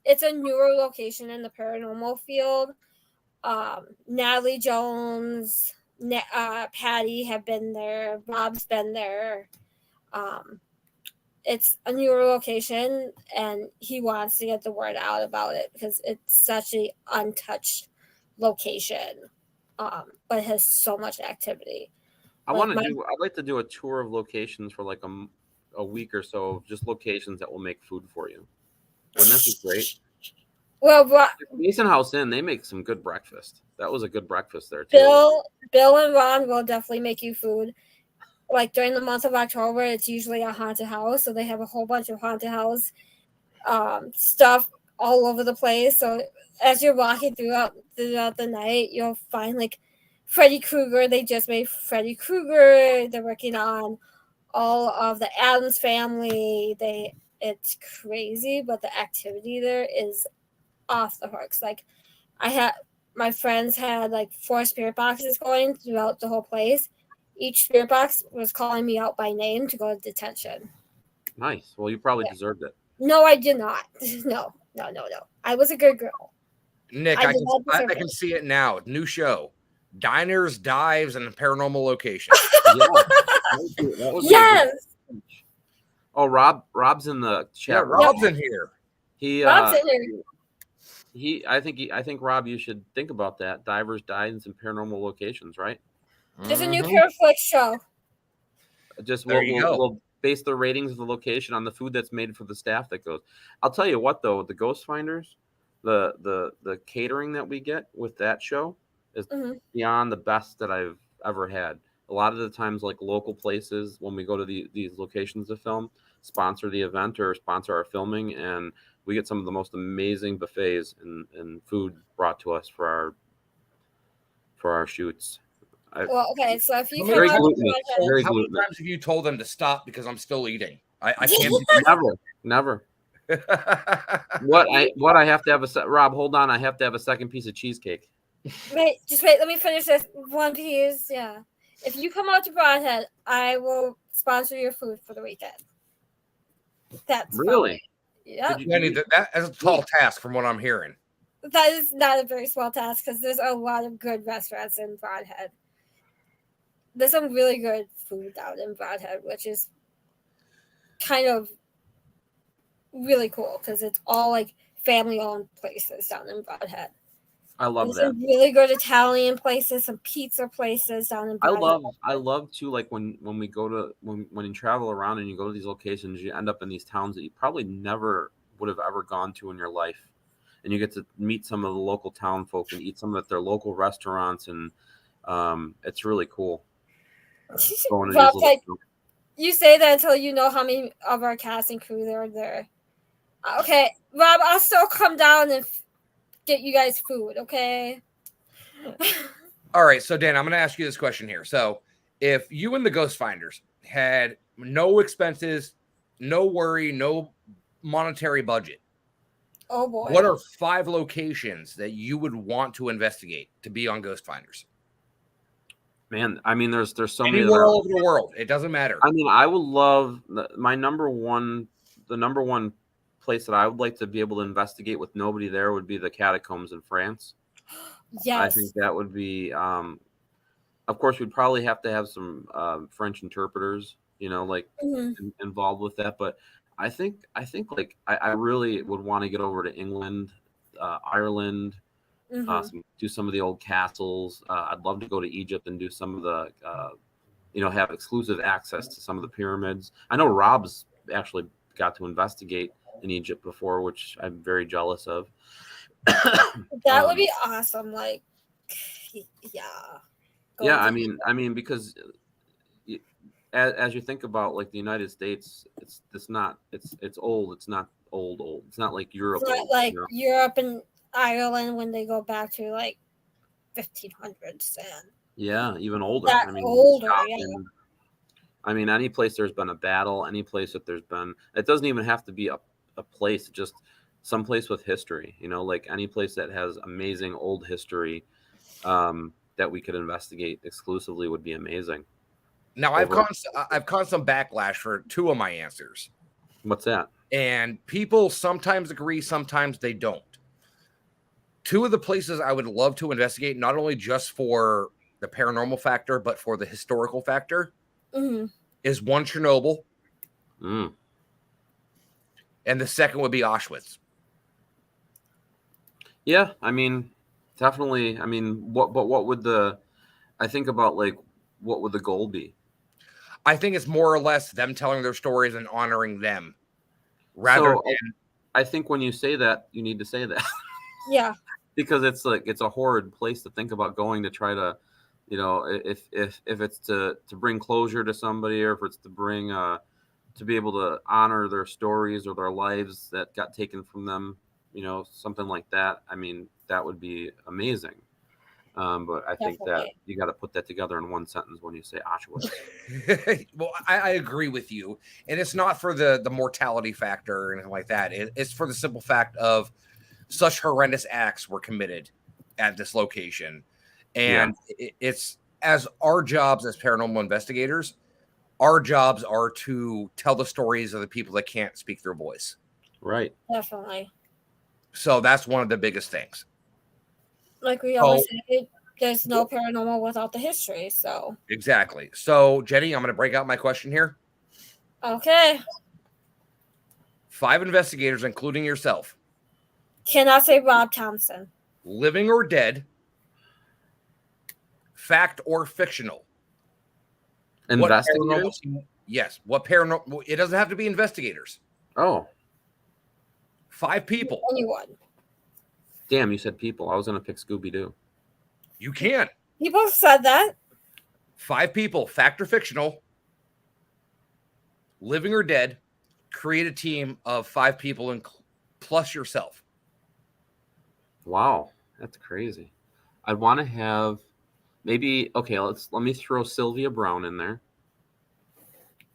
it's a newer location in the paranormal field. Natalie Jones, Patty have been there. Rob's been there. It's a newer location, and he wants to get the word out about it because it's such an untouched location, but it has so much activity. I'd like to do a tour of locations for like a week or so of just locations that will make food for you. Wouldn't that be great? Well, Mason House Inn, they make some good breakfast. That was a good breakfast there too. Bill and Ron will definitely make you food. Like during the month of October, it's usually a haunted house, so they have a whole bunch of haunted house stuff all over the place. So as you're walking throughout the night, you'll find like Freddy Krueger. They just made Freddy Krueger. They're working on all of the Addams Family. It's crazy, but the activity there is off the hooks. Like my friends had like 4 spirit boxes going throughout the whole place. Each spirit box was calling me out by name to go to detention. Nice. Well, you probably deserved it. No, I did not. No. I was a good girl. Nick, I can see it now. New show. Diners, Dives, and Paranormal Location. Yes. Oh, Rob's in the chat. Yeah, Rob's in here. Rob's in here. I think Rob, you should think about that. Divers, Dives, and Paranormal Locations, right? There's a new Paraflix show. We'll base the ratings of the location on the food that's made for the staff that goes. I'll tell you what, though, the Ghost Finders, the catering that we get with that show is beyond the best that I've ever had. A lot of the times, like local places, when we go to these locations to film, sponsor the event or sponsor our filming, and we get some of the most amazing buffets and food brought to us for our shoots. Okay, so if you very come gluttonous. How many times have you told them to stop because I'm still eating? I can't. Never. What I have to have Rob, hold on. I have to have a second piece of cheesecake. Wait. Let me finish this one piece. Yeah. If you come out to Broadhead, I will sponsor your food for the weekend. That's really. Yeah. That is a tall task from what I'm hearing. That is not a very small task because there's a lot of good restaurants in Broadhead. There's some really good food out in Broadhead, which is kind of really cool because it's all like family-owned places down in Broadhead. I love that. Some really good Italian places, some pizza places down in Broadhead. I love too, like when we go to when you travel around and you go to these locations, you end up in these towns that you probably never would have ever gone to in your life, and you get to meet some of the local town folk and eat some at their local restaurants, and It's really cool. Going to Rob's these like, little, you say that until you know how many of our cast and crew there are there. Okay, Rob, I'll still come down and get you guys food, okay? All right, so Dan, I'm going to ask you this question here. So, if you and the Ghost Finders had no expenses, no worry, no monetary budget, Oh boy. what are 5 locations that you would want to investigate to be on Ghost Finders? man, I mean, there's so many Anywhere all over the world. It doesn't matter. I mean, I would love the number one place that I would like to be able to investigate with nobody there would be the catacombs in France. Yes. I think that would be, of course, we'd probably have to have some French interpreters, like involved with that. But I think like I really would want to get over to England, Ireland, do some of the old castles. I'd love to go to Egypt and do some of the, have exclusive access to some of the pyramids. I know Rob's actually got to investigate in Egypt before, which I'm very jealous of. That would be awesome. Like, yeah. Yeah, I mean, because as you think about like the United States, it's old. It's not old. It's not like Europe. It's not like Europe and Ireland when they go back to like 1500s. And yeah, even older. that older. Yeah. I mean, any place there's been a battle, any place that there's been, it doesn't even have to be a place, just some place with history. Like any place that has amazing old history. That we could investigate exclusively would be amazing. Now, I've caught some backlash for 2 of my answers. What's that? And people sometimes agree, sometimes they don't. 2 of the places I would love to investigate, not only just for the paranormal factor, but for the historical factor, is one Chernobyl. And the second would be Auschwitz. Yeah, I mean, definitely. I mean, what would I think about like, what would the goal be? I think it's more or less them telling their stories and honoring them. Rather than, I think when you say that, you need to say that. Yeah. Because it's a horrid place to think about going to try to, if it's to bring closure to somebody, or if it's to bring to be able to honor their stories or their lives that got taken from them, something like that. I mean, that would be amazing. But I think that you got to put that together in one sentence when you say Auschwitz. Well, I agree with you. And it's not for the mortality factor or anything like that. It's for the simple fact of such horrendous acts were committed at this location. And it's, as our jobs as paranormal investigators, our jobs are to tell the stories of the people that can't speak their voice. Right. Definitely. So that's one of the biggest things. Like we always say, there's no paranormal without the history. So exactly. So Jenny, I'm going to break out my question here. Okay. 5 investigators, including yourself. Cannot say Rob Thompson. Living or dead. Fact or fictional. Investigators? Yes. What paranormal? It doesn't have to be investigators. Oh. 5 people. Anyone. Damn, you said people. I was going to pick Scooby-Doo. You can. People said that. 5 people, fact or fictional, living or dead, create a team of 5 people and plus yourself. Wow, that's crazy. I'd want to have maybe, okay, let me throw Sylvia Brown in there.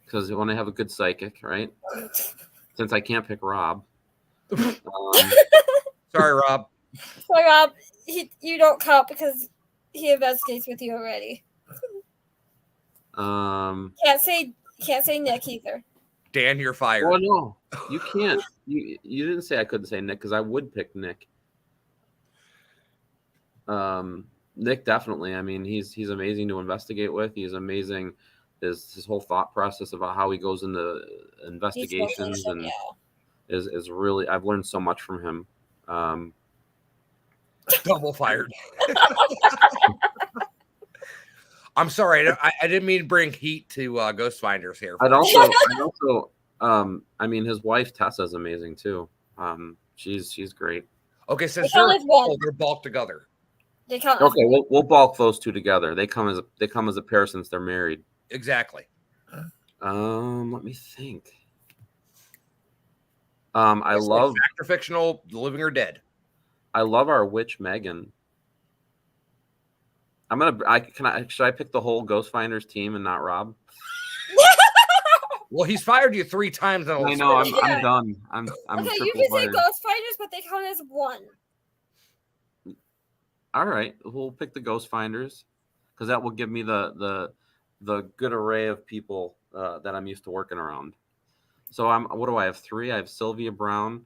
Because I want to have a good psychic, right? Since I can't pick Rob. Sorry, Rob. Sorry, Rob. You don't count because he investigates with you already. Can't say Nick either. Dan, you're fired. Oh no, you can't. You didn't say I couldn't say Nick because I would pick Nick. Nick definitely. I mean, he's amazing to investigate with. He's amazing. His whole thought process about how he goes into investigations and is really. I've learned so much from him. Double fired. I'm sorry. I didn't mean to bring heat to Ghost Finders here. I'd also, I mean, his wife Tessa is amazing too. She's great. Okay, since they're bulked together. They count. Okay, we'll bulk those two together. They come as a pair since they're married. Exactly. Let me think. I love fact or fictional, living or dead. I love our witch Megan. Should I pick the whole Ghost Finders team and not Rob? Well, he's fired you 3 times. I know. I'm done. I'm okay, you triple can say fired. Ghost Finders, but they count as one. All right, we'll pick the Ghost Finders because that will give me the good array of people that I'm used to working around. So what do I have? 3. I have Sylvia Brown,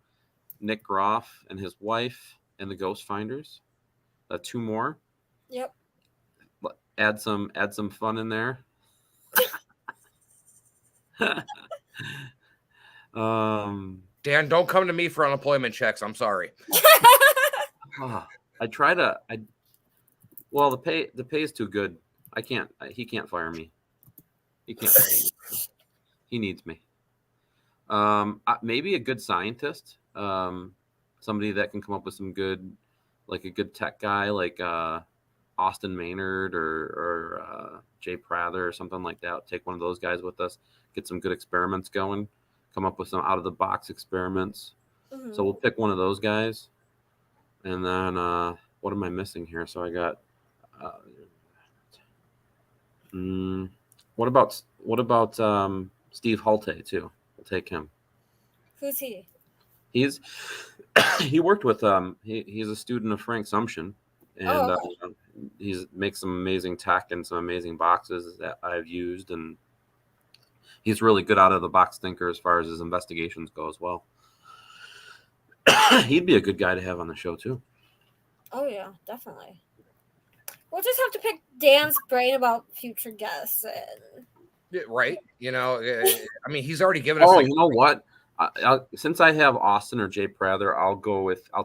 Nick Groff, and his wife, and the Ghost Finders. 2 more. Yep. Add some fun in there. Dan, don't come to me for unemployment checks. I'm sorry. Well, the pay is too good. He can't fire me. He can't fire me. He needs me. Maybe a good scientist. Somebody that can come up with some good, like a good tech guy, like Austin Maynard or Jay Prather or something like that. Take one of those guys with us, get some good experiments going, come up with some out of the box experiments. Mm-hmm. So we'll pick one of those guys. And then what am I missing here? So I got what about Steve Halte too? We'll take him. Who's he? He worked with he's a student of Frank Sumption, and he's makes some amazing tech and some amazing boxes that I've used, and he's really good out of the box thinker as far as his investigations go as well. He'd be a good guy to have on the show too. Oh yeah, definitely. We'll just have to pick Dan's brain about future guests. Right. I mean, he's already given us. Oh, you know what? Since I have Austin or Jay Prather, I'll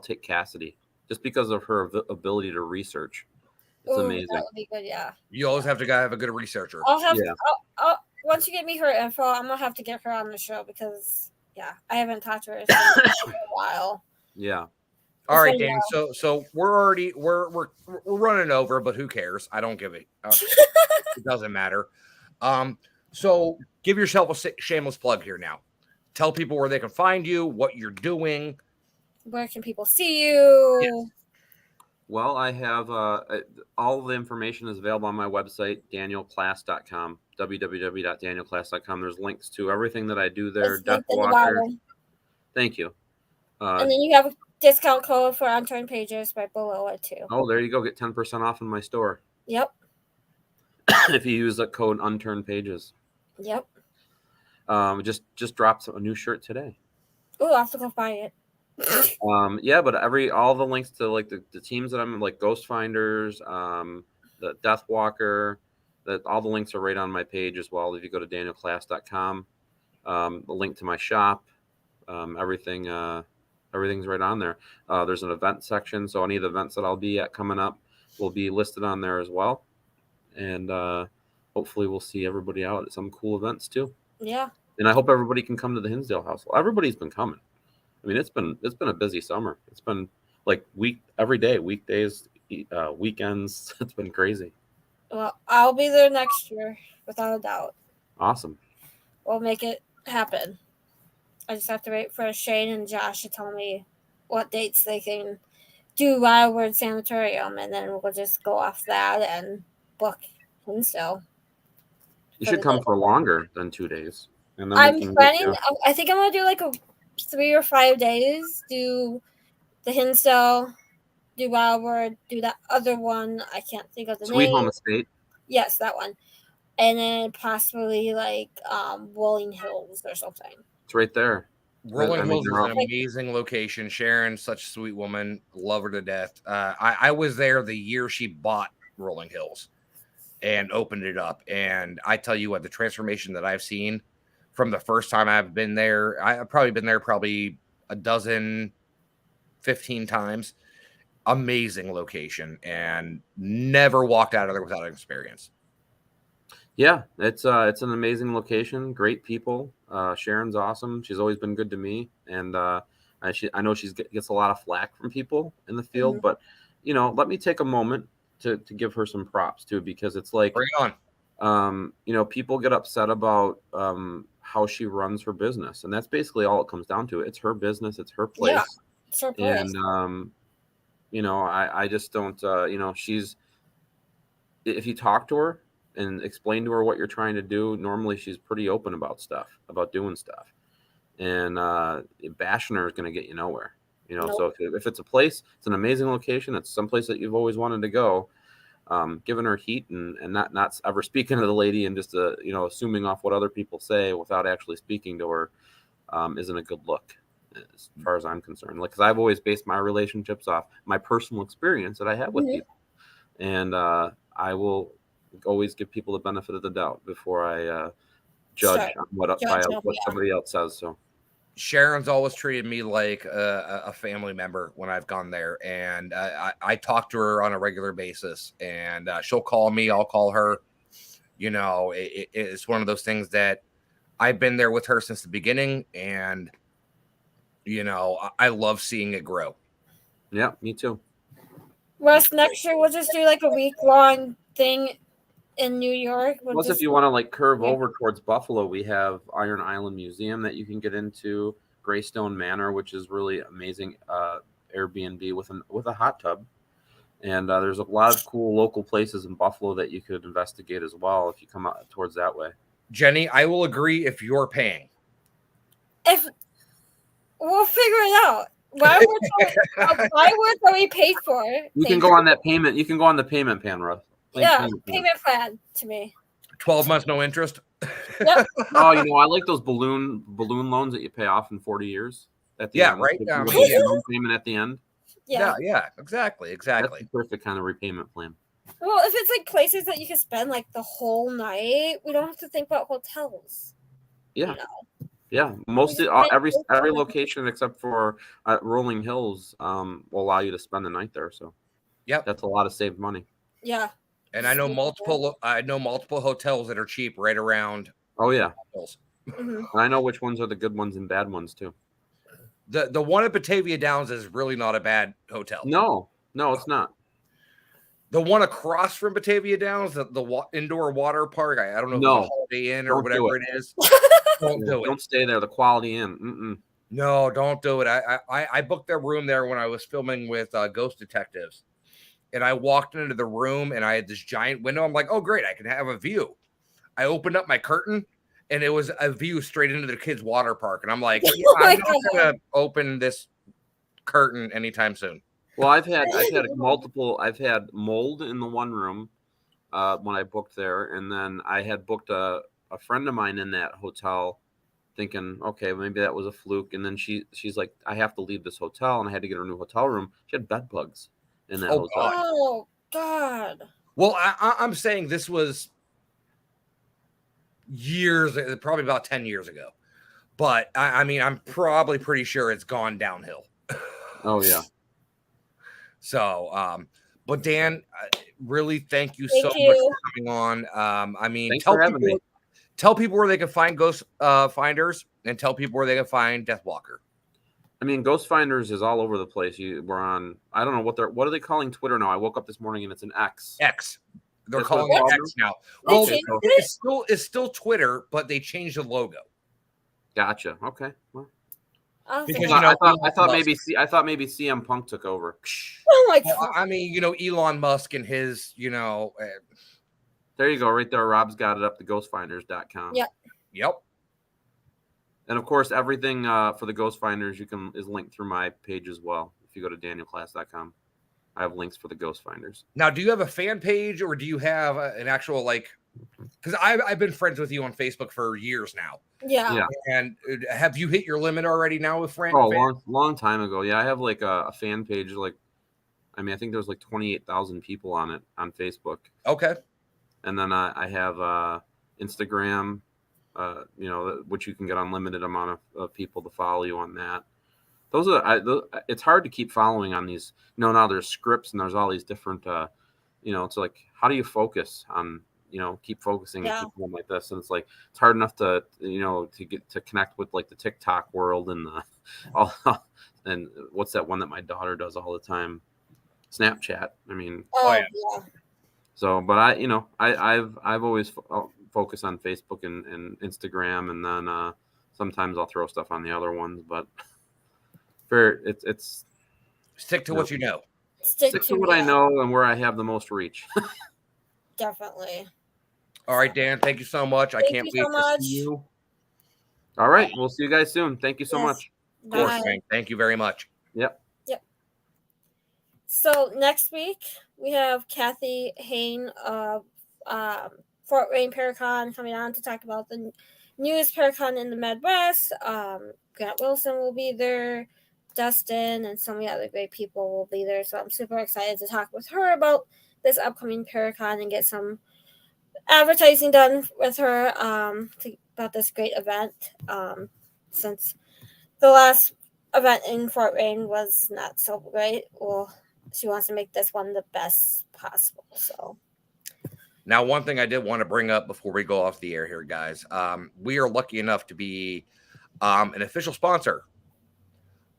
take Cassidy just because of her ability to research. It's amazing. That would be good, yeah. You always have to have a good researcher. Once you get me her info, I'm gonna have to get her on the show because I haven't talked to her in a while. Yeah. All right, Dan. So we're running over, but who cares? I don't give it. It doesn't matter. So give yourself a shameless plug here now. Tell people where they can find you, what you're doing. Where can people see you? Yes. Well, I have all the information is available on my website, danielklaes.com, www.danielklaes.com. There's links to everything that I do there. Death Walker. Thank you. And then you have a discount code for unturned pages right below it too. Oh, there you go. Get 10% off in my store. Yep. If you use the code unturned pages. Yep. Just dropped a new shirt today. Oh, I'll have to go buy it. But all the links to like the teams that I'm in, like Ghost Finders, the Death Walker, all the links are right on my page as well. If you go to danielklaes.com, the link to my shop, everything's right on there. There's an event section, so any of the events that I'll be at coming up will be listed on there as well. And hopefully we'll see everybody out at some cool events too. Yeah. And I hope everybody can come to the Hinsdale House. Well, everybody's been coming. I mean, it's been a busy summer. It's been like every day, weekdays, weekends. It's been crazy. Well, I'll be there next year without a doubt. Awesome. We'll make it happen. I just have to wait for Shane and Josh to tell me what dates they can do Wildwood Sanatorium, and then we'll just go off that and book Hinsdale. You should come for longer than 2 days. And then I'm planning. I think I'm gonna do like 3 or 5 days. Do the Hinsdale, do Wildwood, do that other one. I can't think of the name. Sweet Home Estate. Yes, that one, and then possibly like Rolling Hills or something. It's right there. Rolling Hills is an amazing location. Sharon's such a sweet woman. Love her to death. I was there the year she bought Rolling Hills and opened it up. And I tell you what, the transformation that I've seen from the first time I've been there, I've probably been there a dozen, 15 times. Amazing location, and never walked out of there without an experience. Yeah, it's an amazing location. Great people. Sharon's awesome. She's always been good to me, and I know she gets a lot of flack from people in the field, but let me take a moment to give her some props too, because it's like, Bring it on. people get upset about how she runs her business, and that's basically all it comes down to. It's her business, it's her place. Yeah, it's her place. And I just don't, if you talk to her and explain to her what you're trying to do, normally she's pretty open about doing stuff. And bashing her is going to get you nowhere. Nope. So if it's a place, it's an amazing location, it's someplace that you've always wanted to go, giving her heat and not ever speaking to the lady and just assuming off what other people say without actually speaking to her isn't a good look, as far as I'm concerned. Like, because I've always based my relationships off my personal experience that I have with people, and I will always give people the benefit of the doubt before I judge on what somebody else says. So Sharon's always treated me like a family member when I've gone there, and I talk to her on a regular basis, and she'll call me, I'll call her. It's one of those things that I've been there with her since the beginning, and I love seeing it grow. Yeah, me too. Russ, next year we'll just do like a week-long thing in New York. Plus, if you want to like curve over towards Buffalo, we have Iron Island Museum that you can get into, Greystone Manor, which is really amazing Airbnb with a hot tub, and there's a lot of cool local places in Buffalo that you could investigate as well if you come out towards that way. Jenny, I will agree if you're paying. If we'll figure it out. Why were we paid for? You can go on that payment. You can go on the payment plan, Russ. Payment plan to me. 12 months, no interest. Yep. Oh, I like those balloon loans that you pay off in 40 years. At the end. Right. Loan payment at the end. Yeah, exactly. That's the perfect kind of repayment plan. Well, if it's like places that you can spend like the whole night, we don't have to think about hotels. Yeah. Yeah, mostly every location except for Rolling Hills will allow you to spend the night there. So, that's a lot of saved money. Yeah, and I know multiple hotels that are cheap right around. Oh yeah, mm-hmm. I know which ones are the good ones and bad ones too. The one at Batavia Downs is really not a bad hotel. No, it's not. The one across from Batavia Downs, the indoor water park, I don't know if it's a Holiday Inn or whatever it is. Don't do it. Don't stay there. The Quality Inn. Mm-mm. No, don't do it. I booked their room there when I was filming with Ghost Detectives, and I walked into the room and I had this giant window. I'm like, oh great, I can have a view. I opened up my curtain and it was a view straight into the kids' water park, and I'm like, I'm not gonna open this curtain anytime soon. Well, I've had mold in the one room when I booked there, and then I had booked a friend of mine in that hotel, thinking, okay, maybe that was a fluke. And then she's like, I have to leave this hotel, and I had to get her a new hotel room. She had bed bugs in that hotel. Oh God! Well, I'm saying this was years, probably about 10 years ago, but I mean, I'm probably pretty sure it's gone downhill. Oh yeah. So, but Dan, really, thank you so much for coming on. I mean, tell people where they can find Ghost Finders, and tell people where they can find Deathwalker. I mean, Ghost Finders is all over the place. We're on, I don't know what are they calling Twitter now? I woke up this morning and it's an X. They're calling it X now. Well, it's still Twitter, but they changed the logo. Gotcha. Okay. Well, because I thought maybe CM Punk took over. Oh my God! I mean, Elon Musk and his, There you go, right there. Rob's got it up to ghostfinders.com. Yep. And of course, everything for the Ghost Finders is linked through my page as well. If you go to danielklaes.com, I have links for the Ghost Finders. Now, do you have a fan page, or do you have an actual because I've been friends with you on Facebook for years now. Yeah. And have you hit your limit already now with friends? Oh, long time ago. Yeah, I have like a fan page. I think there's like 28,000 people on it on Facebook. Okay. And then I have Instagram, which you can get unlimited amount of people to follow you on that. It's hard to keep following on these. Now there's scripts and there's all these different. It's like, how do you focus on? Keep focusing and keep going like this, and it's hard enough to get to connect with like the TikTok world and and what's that one that my daughter does all the time? Snapchat. I mean, Oh, yeah. yeah. so, but I've always focused on Facebook and Instagram, and then sometimes I'll throw stuff on the other ones. But it's Stick to what you know. stick to what I know and where I have the most reach. Definitely. All right, Dan, thank you so much. I can't wait to see you. All right, we'll see you guys soon. Thank you so much. Of course, Frank. Thank you very much. Yep. So next week we have Kathy Hain of Fort Wayne Paracon coming on to talk about the newest Paracon in the Midwest. Grant Wilson will be there, Dustin, and so many other great people will be there. So I'm super excited to talk with her about this upcoming Paracon and get some advertising done with her about this great event. Since the last event in Fort Wayne was not so great, well, she wants to make this one the best possible. So now, one thing I did want to bring up before we go off the air here, guys, we are lucky enough to be an official sponsor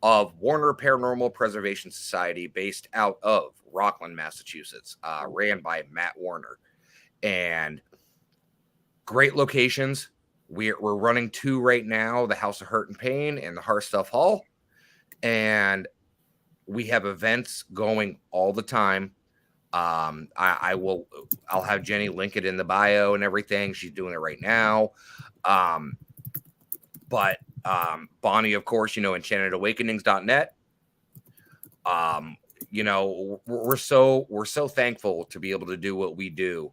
of Warner Paranormal Preservation Society, based out of Rockland, Massachusetts, ran by Matt Warner, and great locations. We're running 2 right now: the House of Hurt and Pain and the Heart Stuff Hall, and we have events going all the time. I'll have Jenny link it in the bio and everything. She's doing it right now. But Bonnie, of course, enchantedawakenings.net. We're so thankful to be able to do what we do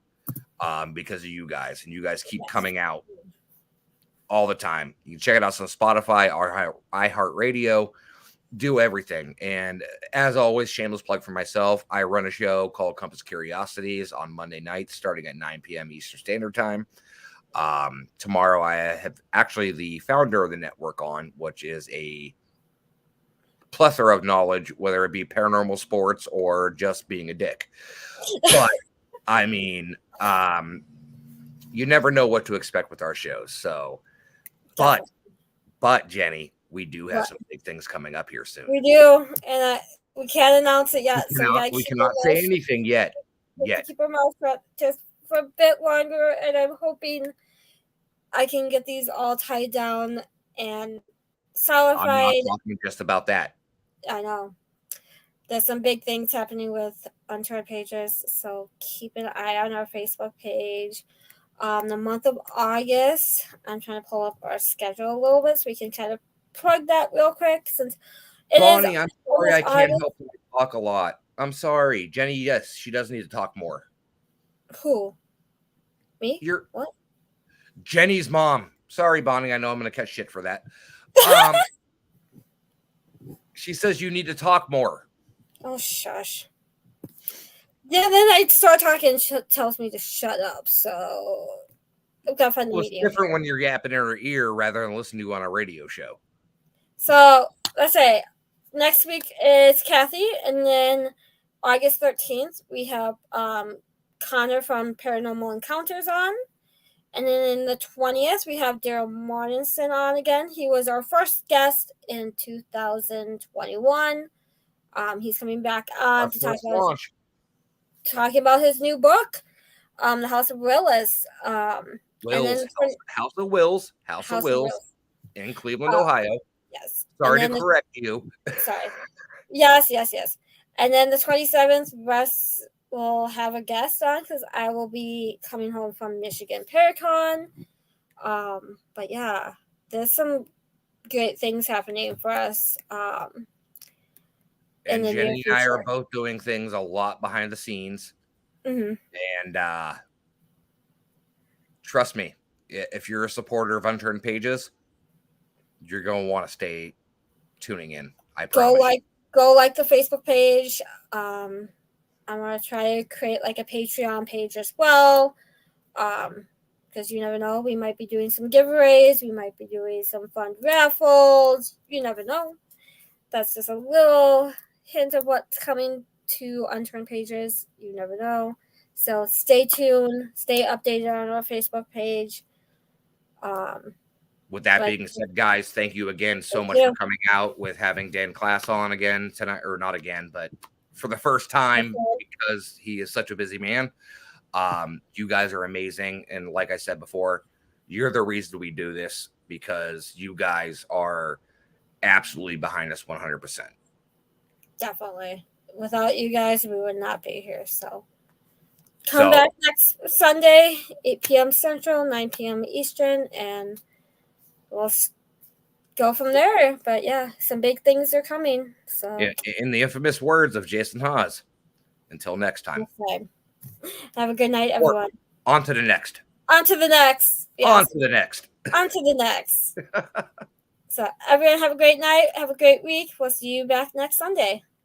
because of you guys, and you guys keep coming out all the time. You can check it out on Spotify or iHeartRadio. Do everything. And as always, shameless plug for myself, I run a show called Compass Curiosities on Monday nights starting at 9 p.m. Eastern Standard Time. Tomorrow I have actually the founder of the network on, which is a plethora of knowledge, whether it be paranormal, sports, or just being a dick. But I mean, you never know what to expect with our shows. So, but Jenny, we do have some big things coming up here soon. We do, and we can't announce it yet. We cannot say anything yet. Keep our mouth shut just for a bit longer, and I'm hoping I can get these all tied down and solidified. I'm not talking just about that. I know. There's some big things happening with Unturned Pages, so keep an eye on our Facebook page. The month of August, I'm trying to pull up our schedule a little bit so we can kind of plug that real quick, since Bonnie, I'm sorry I can't help you talk a lot. I'm sorry. Jenny, yes, she does need to talk more. Who? Me? What? Jenny's mom. Sorry, Bonnie, I know I'm going to catch shit for that. She says you need to talk more. Oh, shush. Yeah, then I start talking and she tells me to shut up, so I've got to find the medium. It's different when you're yapping in her ear rather than listening to you on a radio show. So let's say next week is Kathy, and then August 13th we have Connor from Paranormal Encounters on, and then in the 20th we have Daryl Mortensen on again. He was our first guest in 2021. He's coming back on to talk about his new book, The House of Willis. House of Wills in Cleveland, Ohio. Yes. Sorry to correct you. Sorry. Yes. And then the 27th, Russ will have a guest on because I will be coming home from Michigan Paracon. But yeah, there's some great things happening for us. And Jenny and I are both doing things a lot behind the scenes. Mm-hmm. And trust me, if you're a supporter of Unturned Pages, you're going to want to stay tuning in. I promise. Go like the Facebook page. I'm going to try to create like a Patreon page as well. Because you never know. We might be doing some giveaways. We might be doing some fun raffles. You never know. That's just a little hint of what's coming to Unturned Pages. You never know. So stay tuned. Stay updated on our Facebook page. With that being said, guys, thank you again so much for coming out with having Dan Klaes on again tonight, or not again, but for the first time because he is such a busy man. You guys are amazing. And like I said before, you're the reason we do this because you guys are absolutely behind us 100%. Definitely. Without you guys, we would not be here. So come back next Sunday, 8 p.m. Central, 9 p.m. Eastern, and we'll go from there. But yeah, some big things are coming. So in the infamous words of Jason Haas, until next time. Okay. Have a good night, everyone. On to the next. On to the next. Yes. On to the next. On to the next. So everyone have a great night. Have a great week. We'll see you back next Sunday.